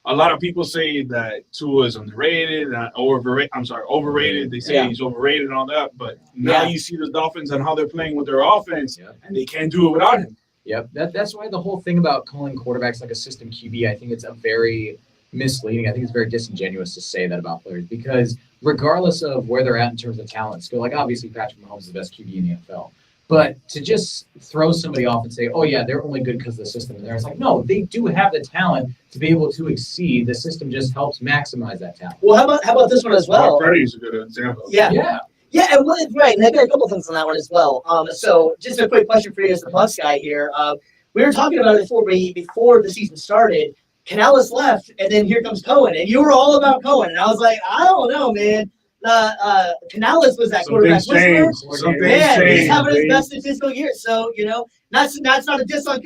a lot of people say that Tua is underrated, overrated. They say he's overrated and all that, but now you see the Dolphins and how they're playing with their offense, and they can't do it without him. Yep. That's why the whole thing about calling quarterbacks like a system QB, I think it's a very misleading. I think it's very disingenuous to say that about players because regardless of where they're at in terms of talent skill, like obviously Patrick Mahomes is the best QB in the NFL, but to just throw somebody off and say, oh yeah, they're only good because of the system in there. It's like, no, they do have the talent to be able to exceed. The system just helps maximize that talent. Well, how about this one as well? Freddie's a good example. Yeah, and right. And I got a couple things on that one as well. So just a quick question for you as the Bucs guy here. We were talking about it before the season started. Canales left, and then here comes Cohen, and you were all about Cohen, and I was like, I don't know, man. Canales was that quarterback whisperer. He's having his best statistical year. So that's not a diss on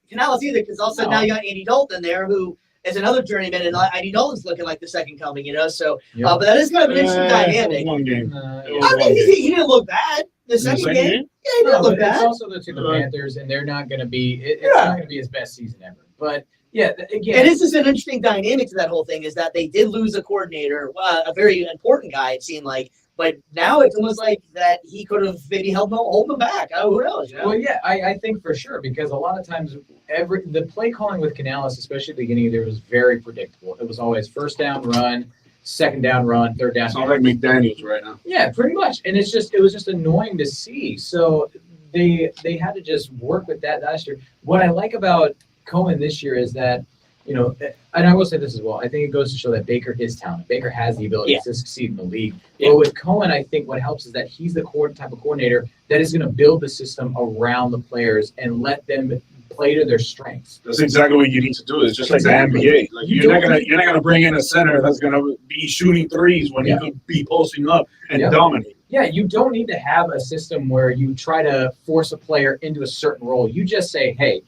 Canales either, because also now you got Andy Dalton there, who is another journeyman, and Andy Dalton's looking like the second coming. So, but that is kind of an interesting dynamic. One game. I mean, he didn't look bad. The second game, he didn't look bad. It's also the Panthers, and they're not going to be. It's not going to be his best season ever, but. Yeah, again. And this is an interesting dynamic to that whole thing is that they did lose a coordinator, a very important guy, it seemed like. But now it's almost like that he could have maybe hold them back. Oh, who knows? Well, yeah, I think for sure because a lot of times the play calling with Canales, especially at the beginning of the year, was very predictable. It was always first down run, second down run, third down. Sounds like McDaniels right now. Yeah, pretty much. And it was just annoying to see. So they had to just work with that last year. What I like about Cohen this year is that, and I will say this as well. I think it goes to show that Baker is talented. Baker has the ability to succeed in the league. Yeah. But with Cohen, I think what helps is that he's the type of coordinator that is going to build the system around the players and let them play to their strengths. That's exactly what you need to do. It's just like the NBA. Like you're not gonna bring in a center that's gonna be shooting threes when he could be posting up and dominate. Yeah, you don't need to have a system where you try to force a player into a certain role. You just say, hey.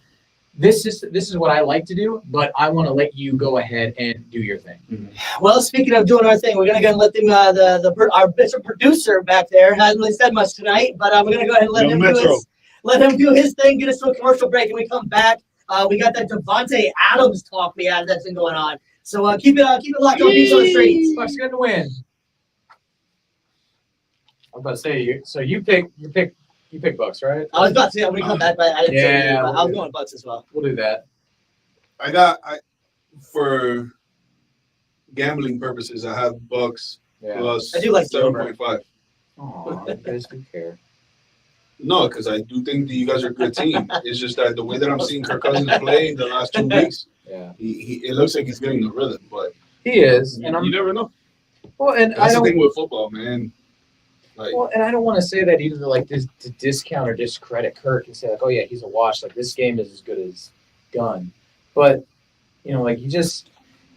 This is what I like to do, but I want to let you go ahead and do your thing. Mm-hmm. Well, speaking of doing our thing, we're gonna let them our Mr. producer back there hasn't really said much tonight, but we're gonna go ahead and let him do his thing. Get us to a commercial break, and we come back. We got that Devontae Adams talk that's been going on. So keep it locked on Beats on the Streets. Bucks gonna win. I'm about to say you pick Bucks, right? I was about to say we come back, but I didn't say you, I was going Bucks as well. We'll do that. For gambling purposes, I have Bucks plus I do like 7.5. Oh, you guys do care. No, because I do think that you guys are a good team. It's just that the way that I'm seeing Kirk Cousins play the last 2 weeks, Yeah, it looks like he's getting the rhythm, but he is, you, and I'm you never know. well, and I That's the don't. thing with football, man. Like, Well, and I don't want to say that either, like this to discount or discredit Kirk and say like, oh yeah, he's a wash. Like this game is as good as done. But like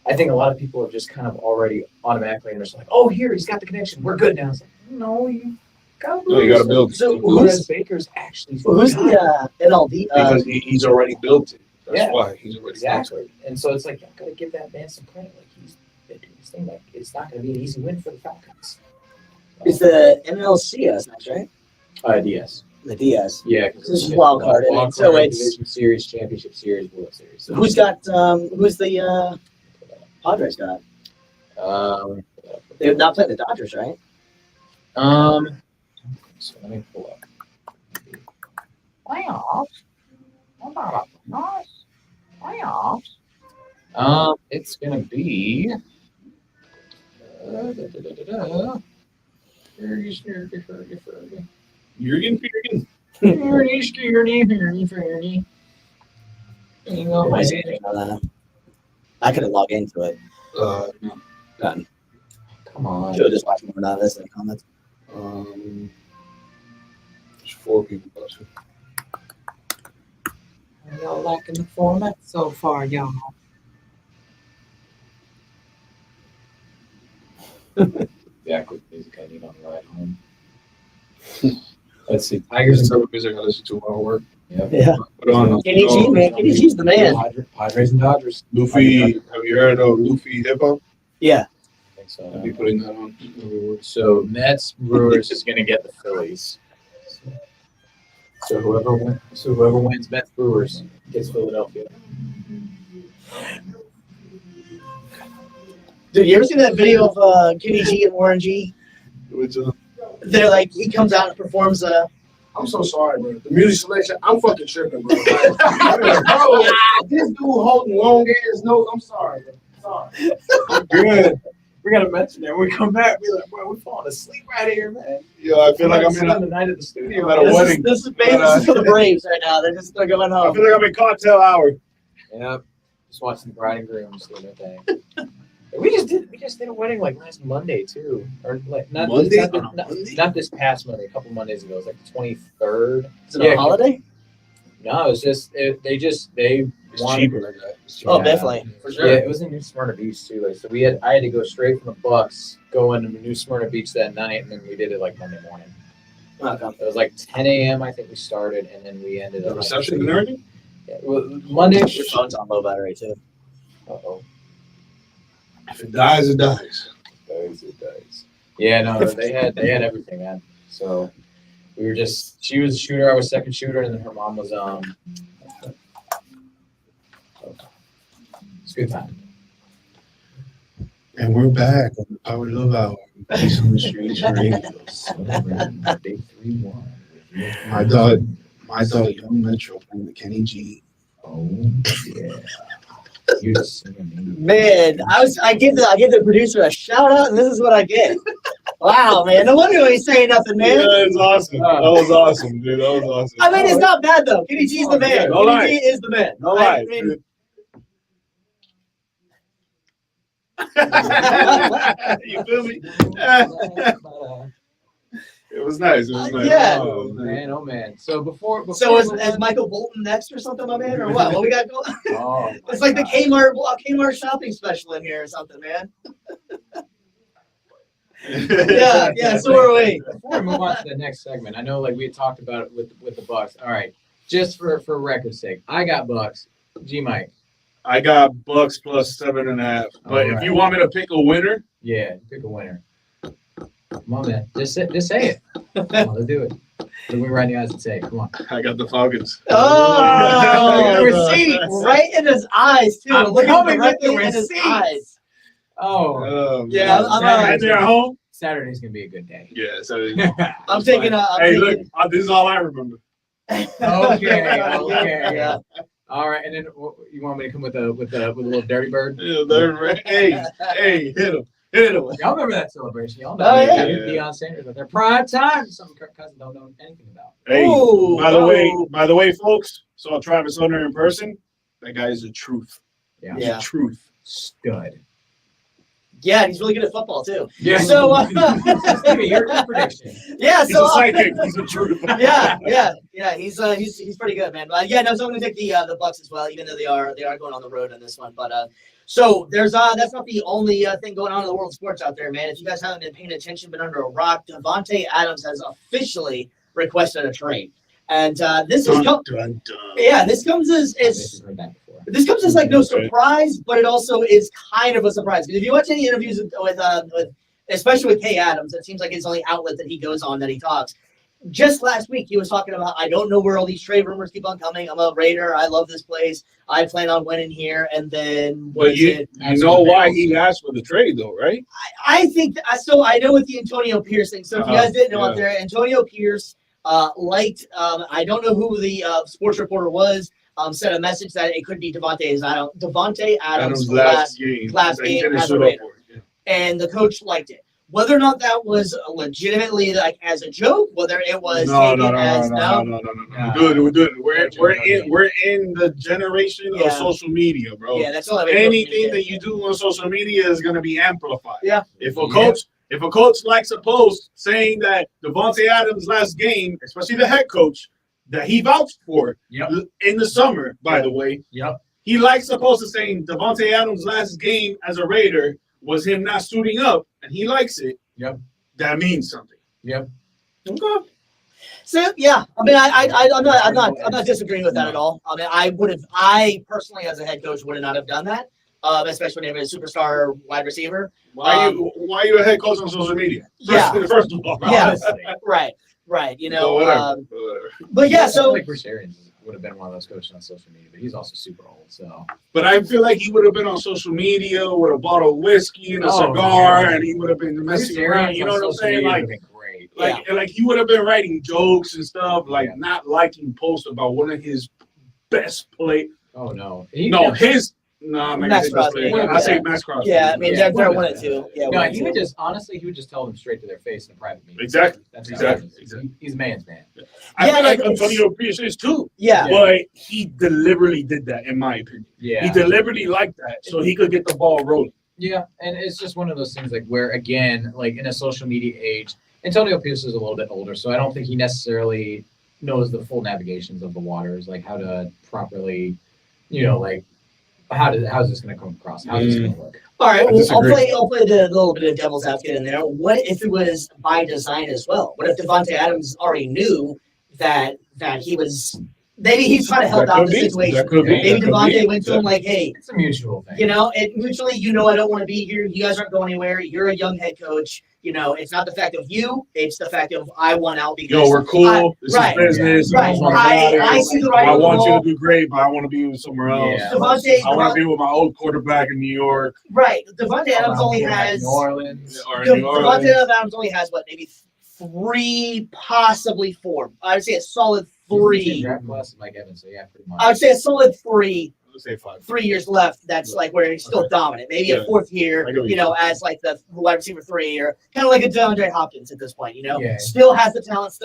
I think a lot of people are just kind of already automatically and they're just like, oh here he's got the connection. We're good now. It's like, no, you got to build So Whereas Baker's actually who's the NLD? because he's already built it. That's Yeah. why he's already exactly. And so it's like you gotta give that man some credit. Like he's been doing his thing. Like it's not gonna be an easy win for the Falcons. It's the NLCS next, right? DS. The Diaz. Yeah, This is wild card, isn't it? So it's- Division Series, Championship Series, World Series. So, Who's the Padres got? They're not playing the Dodgers, right? So let me pull up. Playoffs. What about playoffs? It's gonna be. Jurgen. I couldn't log into it. Come on. Should have just watched more of this in the comments. There's 4 people watching. Are y'all liking the format so far, y'all? Exactly. Music I need on the ride home. Let's see. Tigers and Some music I listen to while I work. Yeah. Put on Kenny G, man. Kenny G's the man. Padres and Dodgers. Luffy. Have you heard of Luffy hip hop? Yeah. I think so. I'll be putting that on. So Mets Brewers is going to get the Phillies. So whoever wins Mets Brewers gets Philadelphia. Dude, you ever see that video of Kenny G and Warren G? Which They're like, he comes out and performs I'm so sorry, bro. The music selection, I'm fucking tripping, bro. Like, bro, this dude holding long ass notes. I'm sorry, bro. Sorry. good. We got to mention that when we come back. We're like, bro, we're falling asleep right here, man. Yo, I feel like I'm in on the night of the studio. at a wedding. This is for the Braves right now. They're going I home. feel like I'm in cocktail hour. Yep. Just watching the bride and groom doing their thing. We just did a wedding like last Monday too, or like not Monday? not this past Monday. A couple Mondays ago. It was like the 23rd. Is it a holiday? No, it was just they It's wanted. cheaper like that. It's cheaper. Oh, definitely. For sure. Yeah, it was in New Smyrna Beach too. Like, so I had to go straight from the Bucks, go into New Smyrna Beach that night, and then we did it like Monday morning. Okay. It was like 10 a.m. I think we started, and then we ended The up reception and everything? Yeah, well, Monday. Your phone's on low battery, too. Uh-oh. If it dies, it dies. Dies. Yeah, no, they had everything, man. So we were she was a shooter, I was second shooter, and then her mom was it's a good time. And we're back on the Power Love Hour. Peace on the Streets Radio. Big 3-1. My thought, Young Metro playing the Kenny G. Oh yeah. You just singing me. Man, I give the producer a shout out, and this is what I get. Wow, man. No wonder he ain't saying nothing, man. Yeah, that was awesome. That was awesome, dude. That was awesome. I mean, it's not bad though. Kenny G's the man. No lie. Kenny G is the man. No I lie. mean, You feel me? It was nice. It was nice. Yeah. Oh, man. Oh man. So before so is Michael Bolton next or something, my man, or what? What we got going? Oh, It's like the Kmart shopping special in here or something, man. Yeah. So are we. Before we move on to the next segment, I know like we had talked about it with the Bucks. All right, just for record's sake, I got Bucks. G Mike. I got Bucks plus 7.5. But All if right. you want me to pick a winner, Yeah, pick a winner. Come on, man. Just say it. Come on, let's do it. Look me right in the eyes and say it. Come on. I got the Falcons. Oh, receipt right in his eyes too. I'm Looking coming with directly the in his receipts. eyes. Oh, Yeah, I'm right there at home. Saturday's gonna be a good day. Yeah, so I'm taking a. hey, look, this is all I remember. Okay. Yeah. All right, and then you want me to come with a little dirty bird? Yeah, they're right. Hey, hit him. Hit it away. Y'all remember that celebration? Y'all know Oh, yeah. Deion Sanders at their prime time. Some Kirk Cousins don't know anything about. Hey, Ooh, by the way, folks, saw Travis Hunter in person. That guy is the truth. Yeah. He's Yeah. the truth. Stud. Yeah, he's really good at football too. Yeah. So, Stevie, your prediction. yeah, He's so a psychic. He's the truth. yeah. He's pretty good, man. But yeah, no, so I'm gonna take the Bucks as well, even though they are going on the road on this one. But so there's that's not the only thing going on in the world of sports out there, man. If you guys haven't been paying attention, been under a rock, Devontae Adams has officially requested a trade, and this is this comes as Heard that before. this comes as like no surprise, but it also is kind of a surprise because if you watch any interviews with especially with Kay Adams, it seems like it's the only outlet that he goes on that he talks. Just last week, he was talking about, I don't know where all these trade rumors keep on coming. I'm a Raider. I love this place. I plan on winning here. And then, Well, you know why he asked for the trade, though, right? I think I know with the Antonio Pierce thing. So if you guys didn't know out there, Antonio Pierce liked. I don't know who the sports reporter was. Sent a message that it could be Devontae Adams' last game as a Raider. And the coach liked it. Whether or not that was legitimately like as a joke, whether it was No. Dude, we're in the generation of social media, bro. Yeah, that's all. Anything that you do on social media is gonna be amplified. Yeah. If a coach likes a post saying that Devontae Adams' last game, especially the head coach that he vouched for in the summer, by the way, he likes a post saying Devontae Adams' last game as a Raider was him not suiting up, and he likes it. That means something. Okay. So yeah, I mean, I'm not disagreeing with that at all. I mean, I personally, as a head coach, would not have done that, especially when you're a superstar wide receiver. Why are you a head coach on social media? First of all. Yeah, right. You know, whatever. But yeah, so like Bruce Arians would have been one of those coaches on social media, but he's also super old. So, but I feel like he would have been on social media with a bottle of whiskey and a cigar, and he would have been messing around. You know what I'm saying? Like he would have been writing jokes and stuff, like not liking posts about one of his best play. Oh no, Max Crosby. I say Max Crosby. Yeah, I mean they're one and two. Yeah, no, he would just tell them straight to their face in a private meeting. Exactly. Exactly. He's a man's man. I feel like Antonio Pierce is too. Yeah. But he deliberately did that, in my opinion. Yeah. He deliberately liked that so he could get the ball rolling. Yeah, and it's just one of those things like where again, like in a social media age, Antonio Pierce is a little bit older, so I don't think he necessarily knows the full navigations of the waters, like how to properly, like how is this going to come across? How is this going to work? All right, well, I'll play the little bit of devil's advocate in there. What if it was by design as well? What if Devontae Adams already knew that he was maybe he's trying to help out the situation? Maybe Devontae went to him like, "Hey, it's a mutual thing. Mutually, I don't want to be here. You guys aren't going anywhere. You're a young head coach. It's not the fact of you. It's the fact of I want out because we're cool. This is business. Right. I see the writing I on the want you wall. to do great, but I want to be with somewhere else. Yeah. I want to be with my old quarterback in New York. Right. Devontae Adams only has New Orleans. Devontae Adams only has maybe 3, possibly 4. I would say a solid 3. Draft class, Mike Evans. So yeah, pretty much. I would say a solid 3. Let's say 5. 3 years left. That's like where he's still dominant. Maybe a 4th year, as like the wide receiver 3, or kind of like a DeAndre Hopkins at this point. Still has the talent.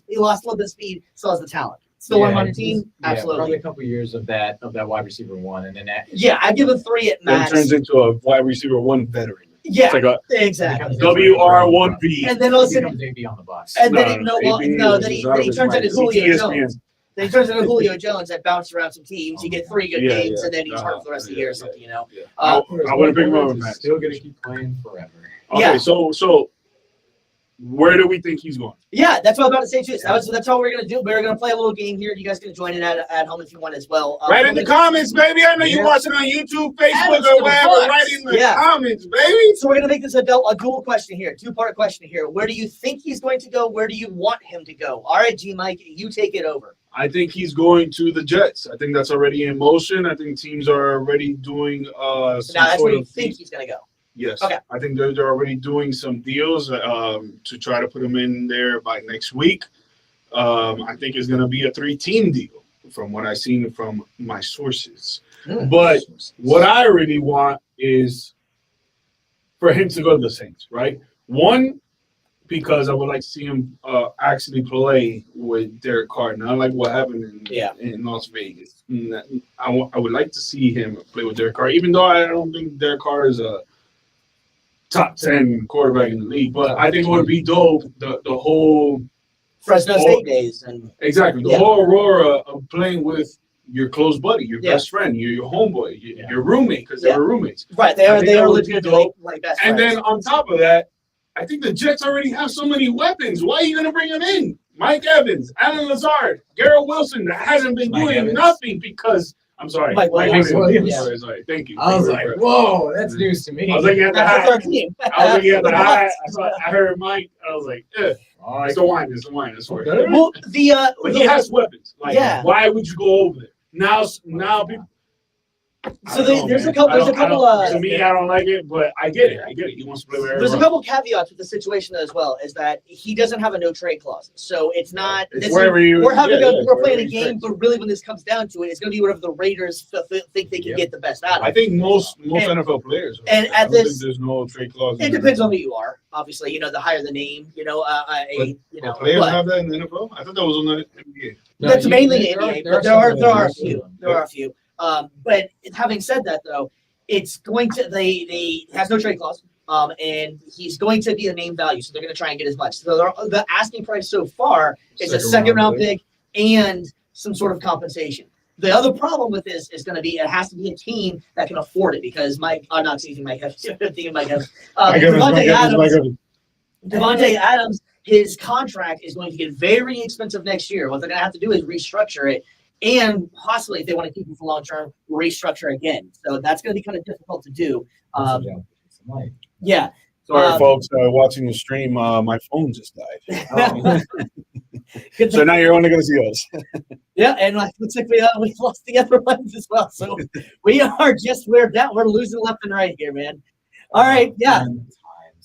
He lost a little bit of speed. Still has the talent. Still want him on your team. Absolutely. Probably a couple years of that wide receiver 1, and then that. Yeah, I give him 3 at max. Then turns into a wide receiver 1 veteran. Yeah, it's like exactly. WR1B. And then also becomes AB on the bus. And then then he turns into Julio Jones. Then he turns into Julio Jones that bounced around some teams. He gets 3 good games, and then he's hurt for the rest of the year or something. I want to pick him up. Still gonna keep playing forever. Okay, so where do we think he's going? Yeah, that's what I was about to say too. So that's all we're gonna do. We're gonna play a little game here. You guys can join in at home if you want as well. Right in the comments, baby. I know you're watching on YouTube, Facebook, or wherever. Right in the comments, baby. So we're gonna make this a dual question here, 2-part question here. Where do you think he's going to go? Where do you want him to go? All right, G-Mike, you take it over. I think he's going to the Jets. I think that's already in motion. I think teams are already doing now that's where you think he's gonna go. Yes. Okay. I think they're already doing some deals to try to put him in there by next week. I think it's going to be a 3-team deal from what I've seen from my sources. But what I really want is, for him to go to the Saints, right? One, because I would like to see him actually play with Derek Carr, not like what happened in Las Vegas. I would like to see him play with Derek Carr, even though I don't think Derek Carr is a top 10 quarterback in the league. But I think it would be dope, the whole Fresno State days and exactly the whole aurora of playing with your close buddy, your best friend, your homeboy, your roommate, because they were roommates. Right, they are legitimately like best And friends. then on top of that, I think the Jets already have so many weapons. Why are you going to bring them in? Mike Evans, Alan Lazard, Garrett Wilson that hasn't been doing nothing because I'm sorry, Mike Williams. Sorry. Thank you. I was like, whoa, that's news to me. I was looking at the That's high. our team. I was looking at the high. I heard Mike. I was like, it's the wine. It's the wine. It's worth it. Well, But he has weapons. Like, why would you go over there? Now people. So there's a couple. To me, I don't like it, but I get it. He wants to play with everyone. There's a couple caveats with the situation as well. Is that he doesn't have a no trade clause, so it's not. It's wherever you. We're playing a you game, but really, when this comes down to it, it's going to be whatever the Raiders think they can get the best out of. I think most NFL players. And I at don't this, think there's no trade clause. it depends on who you are. Obviously, the higher the name, Players have that in the NFL. I thought that was on the NBA. That's mainly NBA, but there are a few. There are a few. But having said that, though, it's going to they has no trade clause, and he's going to be a name value, so they're going to try and get as much. So the asking price so far is a second round pick and some sort of compensation. The other problem with this is going to be it has to be a team that can afford it because Devontae Adams, his contract is going to get very expensive next year. What they're going to have to do is restructure it. And possibly, if they want to keep him for long term, restructure again. So that's going to be kind of difficult to do. Yeah. Sorry, folks, watching the stream. My phone just died. So now you're only going to see us. Yeah, and looks like we lost the other ones as well. So we're down. We're losing left and right here, man. All right, yeah.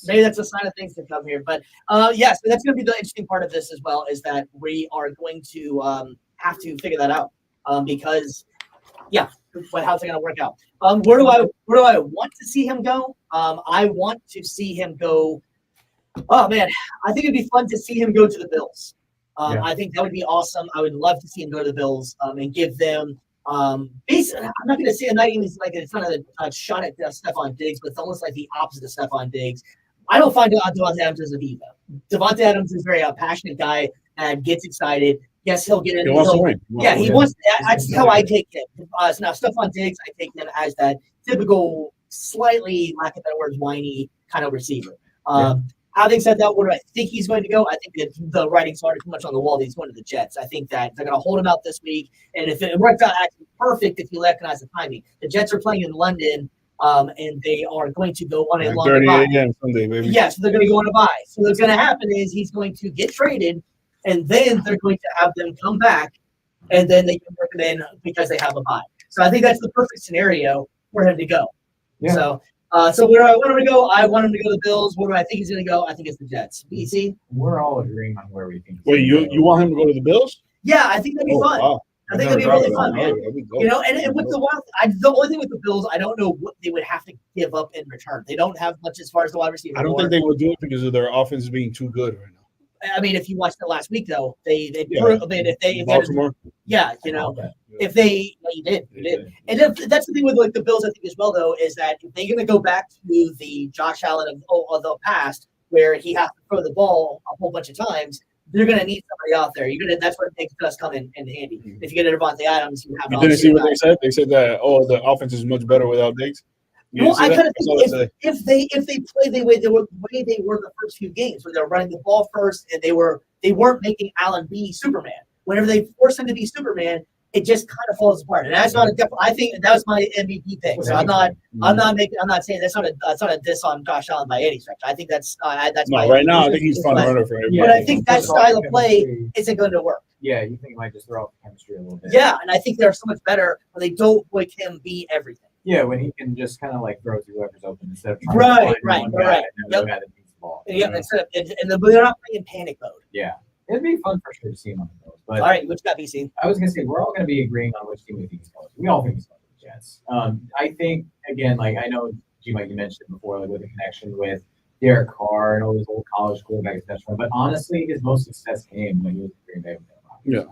Maybe that's a sign of things to come here. But so that's going to be the interesting part of this as well, is that we are going to have to figure that out because how's it going to work out? Where do I want to see him go? I want to see him go. Oh man, I think it'd be fun to see him go to the Bills. I think that would be awesome. I would love to see him go to the Bills and give them. Basically, I'm not going to say a night is like it's not a shot at Stephon Diggs, but it's almost like the opposite of Stephon Diggs. I don't find Devontae Adams as a diva. Devontae Adams is a very passionate guy and gets excited. Yes, he'll get in. He wants to win. He wants. That's how I take him. So now Stephon Diggs, I take him as that typical, slightly lack of better words, whiny kind of receiver. Having said that, where do I think he's going to go? I think that the writing's already too much on the wall that he's going to the Jets. I think that they're going to hold him out this week, and if it works out actually perfect, if you recognize the timing, the Jets are playing in London. And they are going to go on a long 30 bye. a.m. Sunday, baby. Yeah, so they're going to go on a bye. So what's going to happen is he's going to get traded, and then they're going to have them come back, and then they can work it in because they have a bye. So I think that's the perfect scenario for him to go. Yeah. So where do I want him to go? I want him to go to the Bills. Where do I think he's going to go? I think it's the Jets. BC? We're all agreeing on where we think. Wait, you want him to go to the Bills? Yeah, I think that'd be fun. Wow. I think that'd be really fun, man. And with the only thing with the Bills, I don't know what they would have to give up in return. They don't have much as far as the wide receiver. I don't think they would do it because of their offense being too good right now. I mean, if you watched it last week, though, they Baltimore. If they you did. And that's the thing with like the Bills, I think as well, though, is that if they're going to go back to the Josh Allen of the past, where he has to throw the ball a whole bunch of times. They're going to need somebody out there. That's what makes us come in handy. If you get a Devontae Adams, you have. You didn't see what they said? They said that the offense is much better without Diggs. Well, I kind of think if they play the way they were the first few games, where they're running the ball first and they weren't making Allen be Superman. Whenever they force him to be Superman, it just kind of falls apart. And that's not I think that was my MVP pick. So I'm not saying that's not a diss on Josh Allen by any stretch. I think that's right now. I think he's front runner for everybody. But I think that style of play isn't going to work. Yeah, you think he might just throw off chemistry a little bit. Yeah, and I think they're so much better when they don't make him be everything. Yeah, when he can just kind of like throw to whoever's open instead of trying to find one guy that needs the ball. Yeah, instead of and they're not playing in panic mode. Yeah. It'd be fun for sure to see him on the Bills. But all right, what you got, BC? I was going to say, we're all going to be agreeing on which team we think is going. We all think he's going to the Jets. I think, again, like I know G-Mike, you mentioned before, like with the connection with Derek Carr and all those old college quarterbacks, etc. But honestly, his most success came when he was in Green Bay.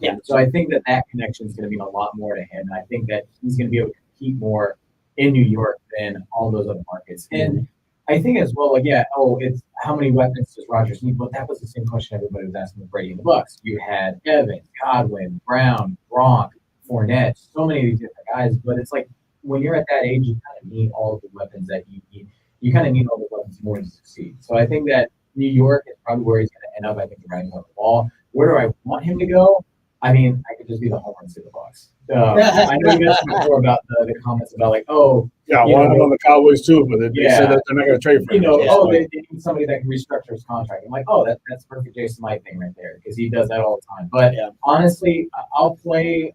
Yeah. So I think that connection is going to mean a lot more to him. And I think that he's going to be able to compete more in New York than all those other markets. And I think as well, like, it's how many weapons does Rodgers need? But that was the same question everybody was asking with Brady and the Bucks. You had Evans, Godwin, Brown, Gronk, Fournette, so many of these different guys. But it's like when you're at that age, you kind of need all of the weapons that you need. You kind of need all the weapons more to succeed. So I think that New York is probably where he's going to end up. I think the writing on the wall. Where do I want him to go? I mean, I could just be the home run to the Bucks. I know you mentioned before about the comments about like, Yeah, I want him on the Cowboys too, but they said that they're not going to trade for him. They need somebody that can restructure his contract. I'm like, that's perfect Jason Light thing right there because he does that all the time. But honestly, I'll play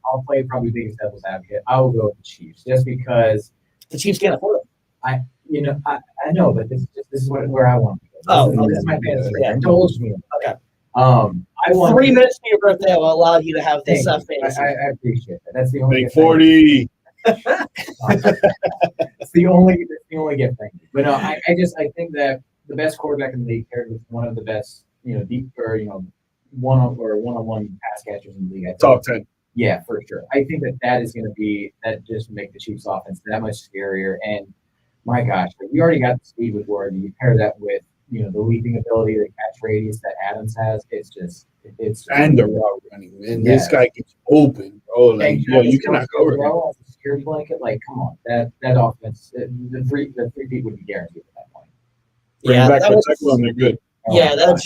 probably biggest devil's advocate. I will go with the Chiefs just because The Chiefs can't afford it. I know, but this is where I want to go. This is my fantasy. Yeah. Indulge me. Okay. I want 3 minutes for your birthday will allow you to have this fantasy. I appreciate that. That's the only Make 40. It's the only gift thing. But no, I think that the best quarterback in the league paired with one of the best, deep or one-on-one pass catchers in the league. Top 10. Yeah, for sure. I think that is going to be that just make the Chiefs offense that much scarier. And my gosh, we already got the speed with Ward. You pair that with the leaping ability, the catch radius that Adams has. It's And the route running. And this guy gets open, bro. Like, you cannot cover him. As a security blanket, like, come on, that offense, the three feet would be guaranteed at that point. Bring Yeah, back that the was- tackle and they're good. Yeah, that'd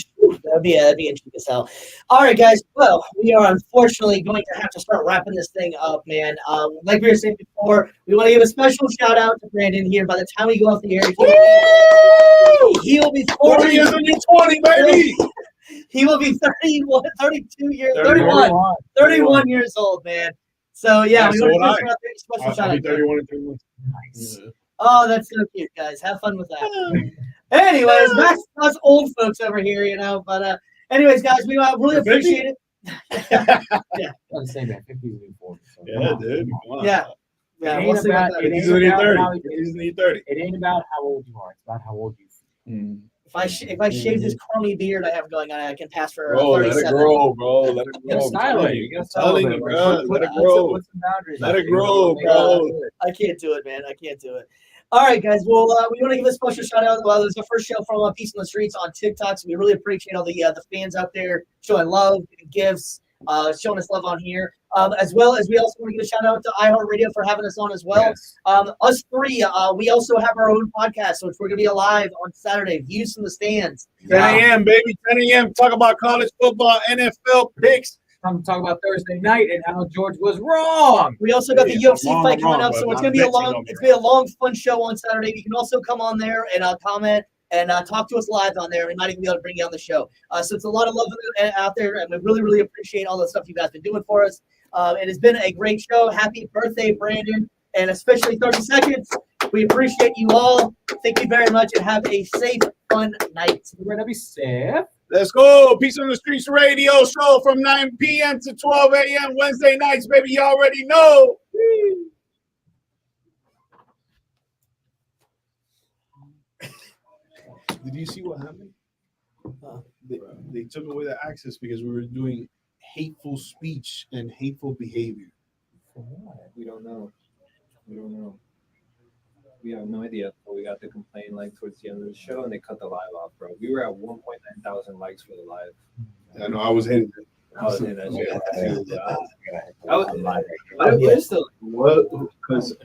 be interesting as hell. All right, guys. Well, we are unfortunately going to have to start wrapping this thing up, man. Like we were saying before, we want to give a special shout out to Brandon here. By the time we go off the air, he will be 40 40 years in your 20, baby. He will be 31 years old, man. So yeah, we so want would to give a special shout I'll be out. 31 in 3 months. Nice. Oh, that's so cute, guys. Have fun with that. Anyways, that's us old folks over here, But anyways, guys, we really You're 50? appreciate it. I was saying that 50 is important. So Yeah, dude. Come on. Yeah. It We'll ain't see about about- that. it He's ain't in your about 30. how He's in your 30. It ain't about how old you are. It's about how old you feel. If I shave this crummy beard I have going on, I can pass for Bro, let it 37. grow, bro. Let it grow. I'm Style telling it. you. You gotta I'm style telling it. you, bro. Let it grow. Put some boundaries Let out it there. grow, bro. I can't do it, man. I can't do it. All right, guys. Well, we want to give a special shout out. Well, this is the first show from Peace on the Streets on TikTok, so we really appreciate all the fans out there showing love, gifts, showing us love on here. As well as we also want to give a shout out to iHeartRadio for having us on as well. Yes. Us three, we also have our own podcast, which we're going to be live on Saturday. Views from the Stands. 10 a.m., baby. 10 a.m. Talk about college football, NFL picks. Come talk about Thursday night and how George was wrong. We also got the Yeah, UFC I'm fight wrong, coming up, but so it's I'm gonna be a bitching long, over it's it. gonna be a long, fun show on Saturday. You can also come on there and comment and talk to us live on there. We might even be able to bring you on the show. So it's a lot of love out there, and we really, really appreciate all the stuff you guys been doing for us. It has been a great show. Happy birthday, Brandon, and especially 30 seconds. We appreciate you all. Thank you very much, and have a safe, fun night. We're gonna be safe. Let's go. Peace on the Streets radio show from 9 p.m. to 12 a.m. Wednesday nights, baby. You already know. Did you see what happened? They took away the access because we were doing hateful speech and hateful behavior. We don't know. We have no idea. But we got the complaint towards the end of the show, and they cut the live off, bro. We were at 1.9 thousand likes for the live. I know I was hitting it. I was in that shit too. Yeah. I was live. But it was still What? Because